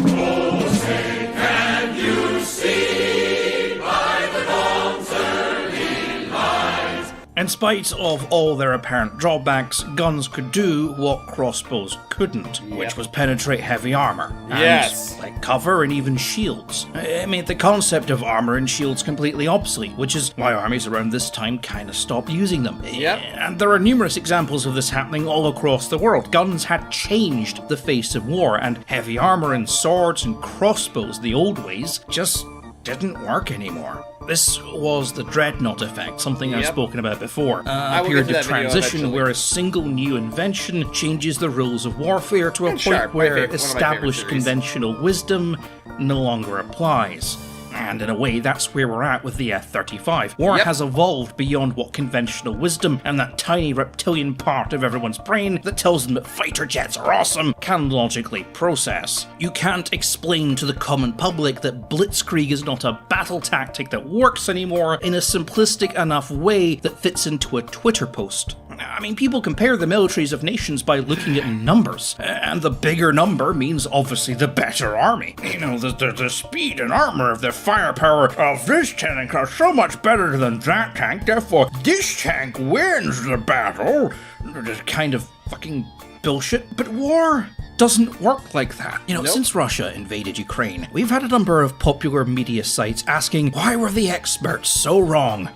In spite of all their apparent drawbacks, guns could do what crossbows couldn't, which was penetrate heavy armor. And, like, cover and even shields. It made the concept of armor and shields completely obsolete, which is why armies around this time kind of stopped using them. And there are numerous examples of this happening all across the world. Guns had changed the face of war, and heavy armor and swords and crossbows, the old ways, just didn't work anymore. This was the Dreadnought effect, something I've spoken about before. A will period get to of that video transition eventually. where a single new invention changes the rules of warfare to a And point Sharp, where one of my favorite established series. conventional wisdom no longer applies. And in a way, that's where we're at with the F-35. War has evolved beyond what conventional wisdom and that tiny reptilian part of everyone's brain that tells them that fighter jets are awesome can logically process. You can't explain to the common public that blitzkrieg is not a battle tactic that works anymore in a simplistic enough way that fits into a Twitter post. I mean, people compare the militaries of nations by looking at numbers, and the bigger number means obviously the better army. You know, the speed and armor of the firepower of this tank are so much better than that tank, therefore this tank wins the battle. This kind of fucking bullshit. But war doesn't work like that. You know, since Russia invaded Ukraine, we've had a number of popular media sites asking, why were the experts so wrong?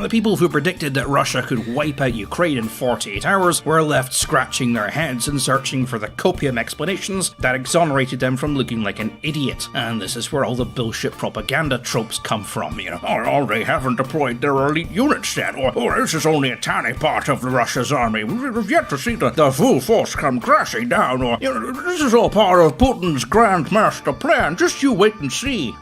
The people who predicted that Russia could wipe out Ukraine in 48 hours were left scratching their heads and searching for the copium explanations that exonerated them from looking like an idiot. And this is where all the bullshit propaganda tropes come from, you know. Oh, they haven't deployed their elite units yet, or oh, this is only a tiny part of Russia's army. We've yet to see the full force come crashing down, or, you know, this is all part of Putin's grand master plan. Just you wait and see.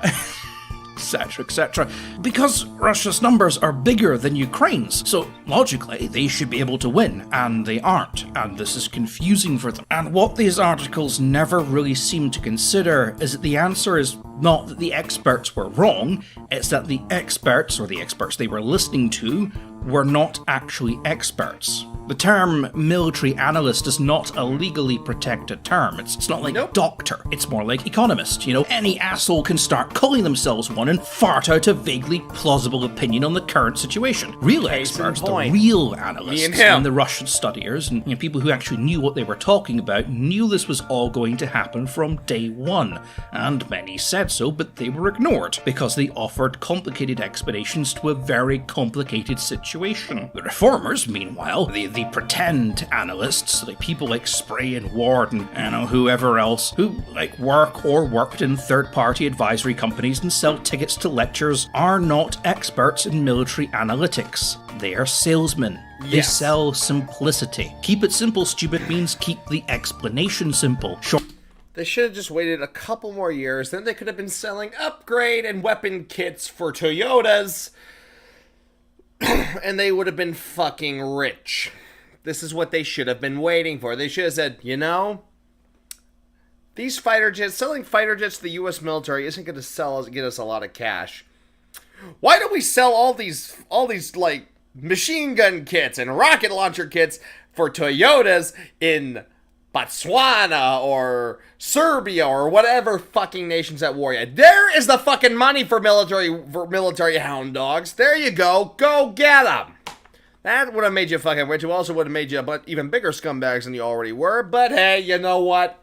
Etc., etc. Because Russia's numbers are bigger than Ukraine's, so logically they should be able to win, and they aren't, and this is confusing for them. And what these articles never really seem to consider is that the answer is not that the experts were wrong, it's that the experts, or the experts they were listening to, were not actually experts. The term military analyst is not a legally protected term. It's not like doctor. It's more like economist. You know, any asshole can start calling themselves one and fart out a vaguely plausible opinion on the current situation. Real experts, the real analysts, and the Russian studiers, and people who actually knew what they were talking about, knew this was all going to happen from day one. And many said so, but they were ignored because they offered complicated explanations to a very complicated situation. The reformers, meanwhile, the pretend analysts, like people like Spray and Ward and whoever else, who like work or worked in third-party advisory companies and sell tickets to lectures, are not experts in military analytics. They are salesmen. They sell simplicity. Keep it simple, stupid, means keep the explanation simple. They should have just waited a couple more years, then they could have been selling upgrade and weapon kits for Toyotas, and they would have been fucking rich. This is what they should have been waiting for. They should have said, you know, these fighter jets, selling fighter jets to the U.S. military isn't going to get us a lot of cash. Why don't we sell all these like machine gun kits and rocket launcher kits for Toyotas in Botswana or Serbia or whatever fucking nation's at war yet? There is the fucking money for military hound dogs. There you go. Go get them. That would have made you fucking rich. It also would have made you even bigger scumbags than you already were. But hey, you know what?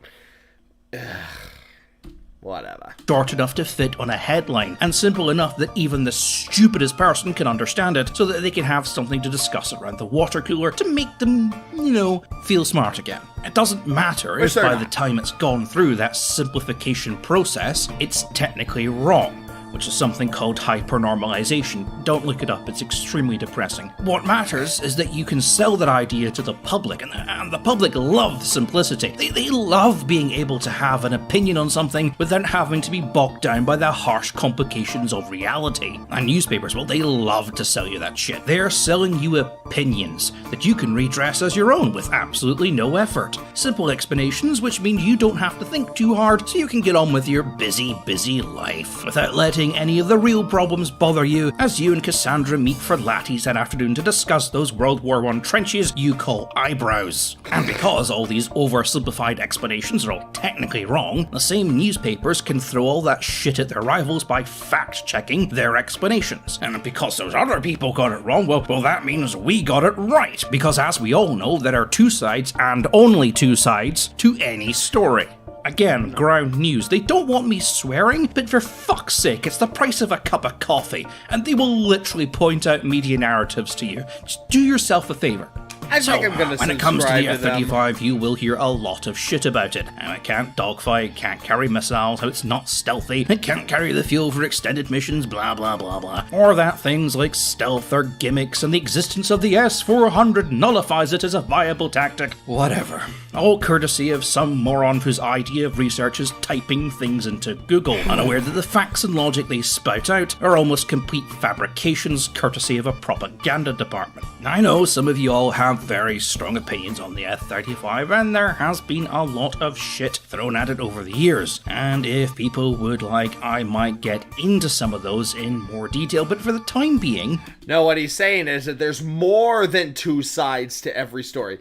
Whatever. Short enough to fit on a headline, and simple enough that even the stupidest person can understand it, so that they can have something to discuss around the water cooler to make them, you know, feel smart again. It doesn't matter if by the time it's gone through that simplification process, it's technically wrong, which is something called hypernormalization. Don't look it up, it's extremely depressing. What matters is that you can sell that idea to the public, and the public love simplicity. They love being able to have an opinion on something without having to be bogged down by the harsh complications of reality. And newspapers, well, they love to sell you that shit. They're selling you opinions that you can redress as your own with absolutely no effort. Simple explanations, which mean you don't have to think too hard, so you can get on with your busy life without letting any of the real problems bother you as you and Cassandra meet for lattes that afternoon to discuss those World War I trenches you call eyebrows. And because all these oversimplified explanations are all technically wrong, the same newspapers can throw all that shit at their rivals by fact-checking their explanations. And because those other people got it wrong, well that means we got it right. Because as we all know, there are two sides and only two sides to any story. Again, ground news. They don't want me swearing, but for fuck's sake, it's the price of a cup of coffee, and they will literally point out media narratives to you. Just do yourself a favour. I think I'm gonna when it comes to the subscribe to them. F-35, you will hear a lot of shit about it. How it can't dogfight, can't carry missiles, how it's not stealthy, it can't carry the fuel for extended missions, blah blah blah blah. Or that things like stealth are gimmicks and the existence of the S-400 nullifies it as a viable tactic. Whatever. All courtesy of some moron whose idea of research is typing things into Google, unaware that the facts and logic they spout out are almost complete fabrications courtesy of a propaganda department. I know some of you all have very strong opinions on the F-35, and there has been a lot of shit thrown at it over the years, and if people would like, I might get into some of those in more detail, but for the time being... No, what he's saying is that there's more than two sides to every story.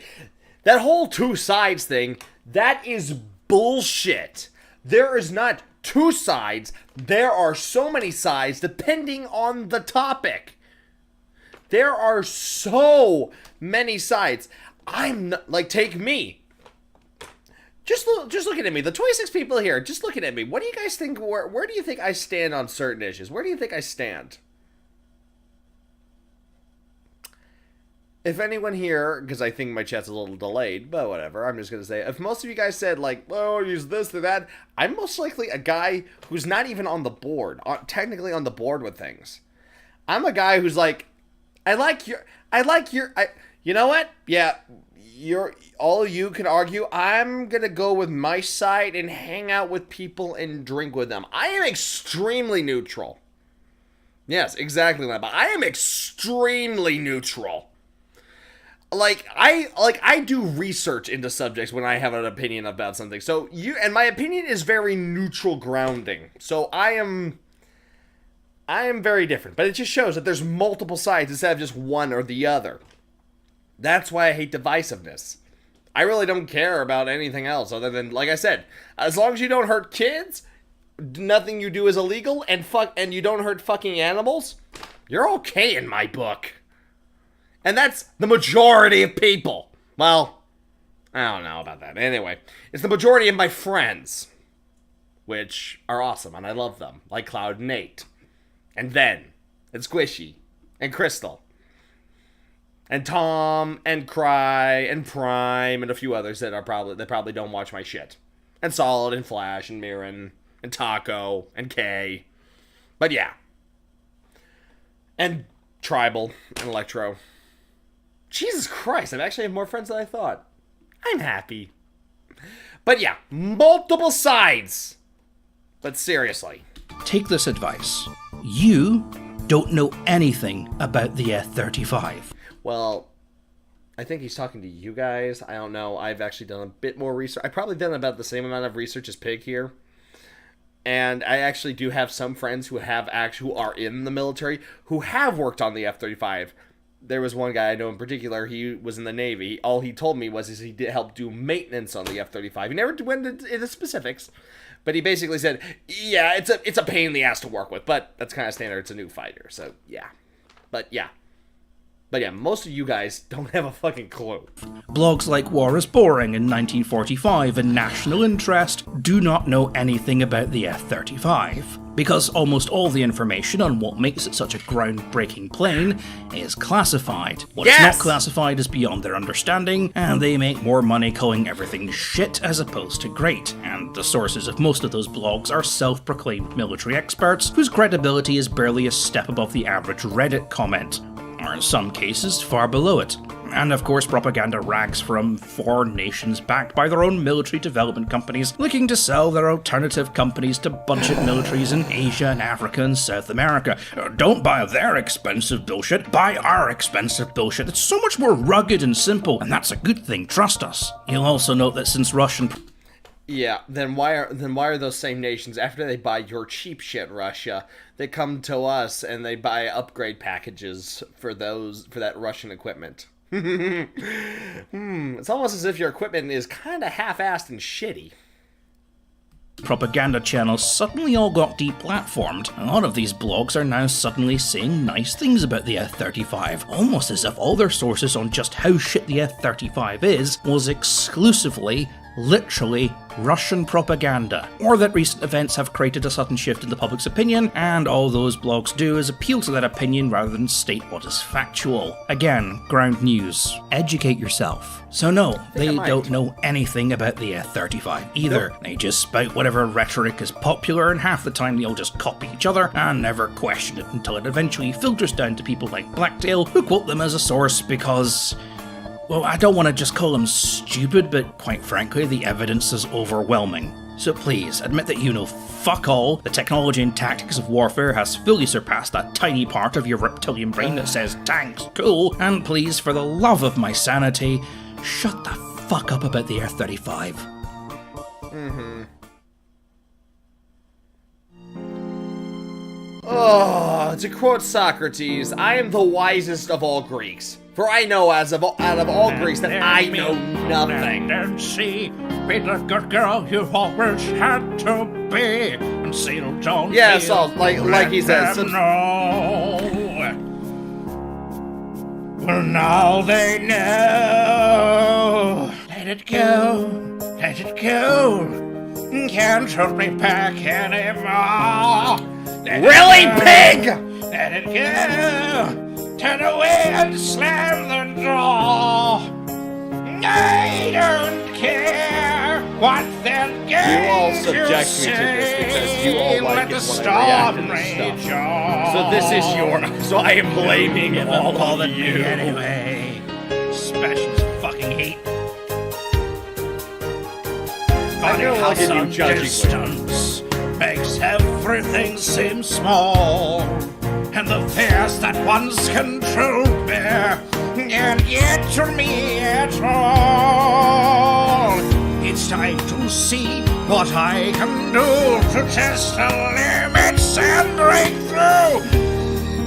That whole two sides thing, that is bullshit. There is not two sides. There are so many sides depending on the topic. There are so many sides. I'm not, like, take me. Just looking at me. The 26 people here, just looking at me. What do you guys think? Where do you think I stand on certain issues? Where do you think I stand? If anyone here, because I think my chat's a little delayed, but whatever, I'm just going to say, if most of you guys said, like, oh, use this or that, I'm most likely a guy who's not even on the board, technically on the board with things. I'm a guy who's like, you know what? Yeah, all of you can argue. I'm going to go with my side and hang out with people and drink with them. I am extremely neutral. Yes, exactly that, but I am extremely neutral. Like I do research into subjects when I have an opinion about something. So and my opinion is very neutral grounding. So I am very different, but it just shows that there's multiple sides instead of just one or the other. That's why I hate divisiveness. I really don't care about anything else other than, like I said, as long as you don't hurt kids, nothing you do is illegal, and you don't hurt fucking animals, you're okay in my book. And that's the majority of people. Well, I don't know about that. Anyway, it's the majority of my friends, which are awesome, and I love them, like Cloud and Nate, and Ben, and Squishy, and Crystal, and Tom, and Cry, and Prime, and a few others that probably don't watch my shit, and Solid, and Flash, and Mirren, and Taco, and Kay, but yeah, and Tribal, and Electro. Jesus Christ, I actually have more friends than I thought. I'm happy. But yeah, multiple sides. But seriously. Take this advice. You don't know anything about the F-35. Well, I think he's talking to you guys. I don't know. I've actually done a bit more research. I've probably done about the same amount of research as Pig here. And I actually do have some friends who are in the military who have worked on the F-35. There was one guy I know in particular, he was in the Navy. All he told me was he did help do maintenance on the F-35. He never went into the specifics, but he basically said, yeah, it's a pain in the ass to work with, but that's kind of standard. It's a new fighter, so yeah. But yeah, most of you guys don't have a fucking clue. Blogs like War is Boring in 1945 and National Interest do not know anything about the F-35. Because almost all the information on what makes it such a groundbreaking plane is classified. What's not classified is beyond their understanding, and they make more money calling everything shit as opposed to great. And the sources of most of those blogs are self-proclaimed military experts whose credibility is barely a step above the average Reddit comment, or in some cases far below it. And of course propaganda rags from foreign nations backed by their own military development companies looking to sell their alternative companies to budget militaries in Asia and Africa and South America. Don't buy their expensive bullshit, buy our expensive bullshit. It's so much more rugged and simple, and that's a good thing, trust us. You'll also note that since Russian... Yeah, then why are those same nations, after they buy your cheap shit, Russia, they come to us and they buy upgrade packages for that Russian equipment? It's almost as if your equipment is kind of half-assed and shitty. Propaganda channels suddenly all got deplatformed. A lot of these blogs are now suddenly saying nice things about the F-35, almost as if all their sources on just how shit the F-35 is was exclusively literally Russian propaganda, or that recent events have created a sudden shift in the public's opinion, and all those blogs do is appeal to that opinion rather than state what is factual. Again, ground news. Educate yourself. So no, they don't know anything about the F-35 either. They just spout whatever rhetoric is popular, and half the time they'll just copy each other and never question it until it eventually filters down to people like Blacktail, who quote them as a source because, well, I don't want to just call them stupid, but quite frankly, the evidence is overwhelming. So please, admit that you know fuck all. The technology and tactics of warfare has fully surpassed that tiny part of your reptilian brain that says tanks cool, and please, for the love of my sanity, shut the fuck up about the F-35. Oh, to quote Socrates, I am the wisest of all Greeks. For I know out of all Greeks that I know nothing. And see, be the good girl you always had to be, and seal don't Yeah, feel, so like he says. know. Well, now they know. Let it go, let it go. Can't hold me back anymore. Really, pig? Let it go. Turn away and slam the door. I don't care what they'll get. You all subject me to this because you all like it when I react to this stuff. So this is so I am blaming all of you. Anyway, specials fucking hate. Funny know how I'll give you some judging distance makes everything seem small, and the fears that once controlled me can't get to me at all. It's time to see what I can do to test the limits and break through.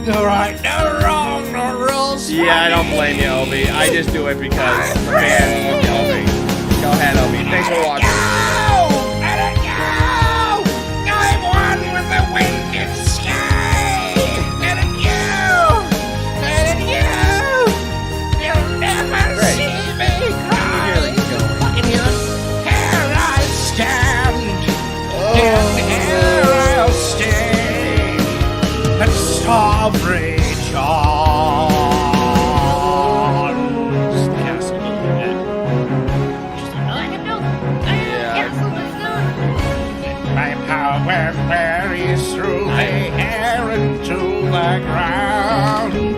No right, no wrong, no rules. Yeah, I don't blame you, Obi. I just do it because the fans yell me. Go ahead, Obi. Thanks for watching. Let it go! I'm one with the wind and sky. Let it go! Let it go! You'll never see me cry. Fucking here I stand. And here I'll stay. And Starbridge on. Power varies through the air into the ground.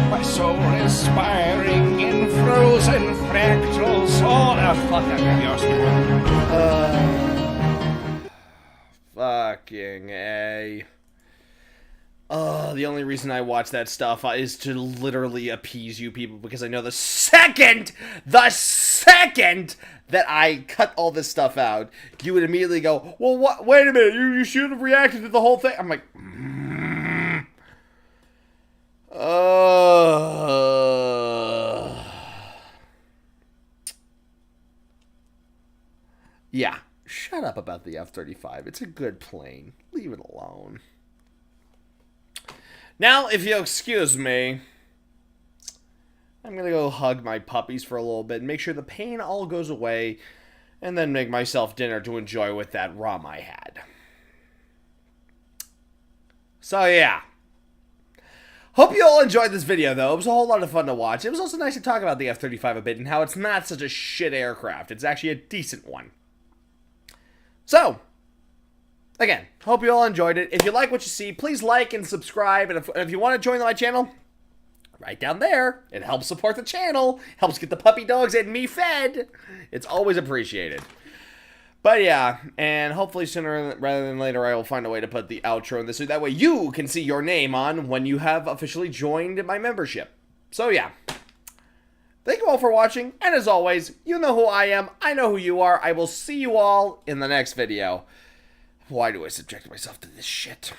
My soul inspiring in frozen fractals. Oh, fuck that Fucking A. The only reason I watch that stuff is to literally appease you people, because I know the second that I cut all this stuff out, you would immediately go, well, what? Wait a minute, you should have reacted to the whole thing. I'm like, yeah, shut up about the F-35. It's a good plane. Leave it alone. Now, if you'll excuse me, I'm going to go hug my puppies for a little bit and make sure the pain all goes away, and then make myself dinner to enjoy with that rum I had. So, yeah. Hope you all enjoyed this video, though. It was a whole lot of fun to watch. It was also nice to talk about the F-35 a bit and how it's not such a shit aircraft. It's actually a decent one. So, again, hope you all enjoyed it. If you like what you see, please like and subscribe. And if you want to join my channel, right down there. It helps support the channel. Helps get the puppy dogs and me fed. It's always appreciated. But yeah, and hopefully sooner rather than later I will find a way to put the outro in this, so that way you can see your name on when you have officially joined my membership. So yeah. Thank you all for watching, and as always, you know who I am, I know who you are. I will see you all in the next video. Why do I subject myself to this shit?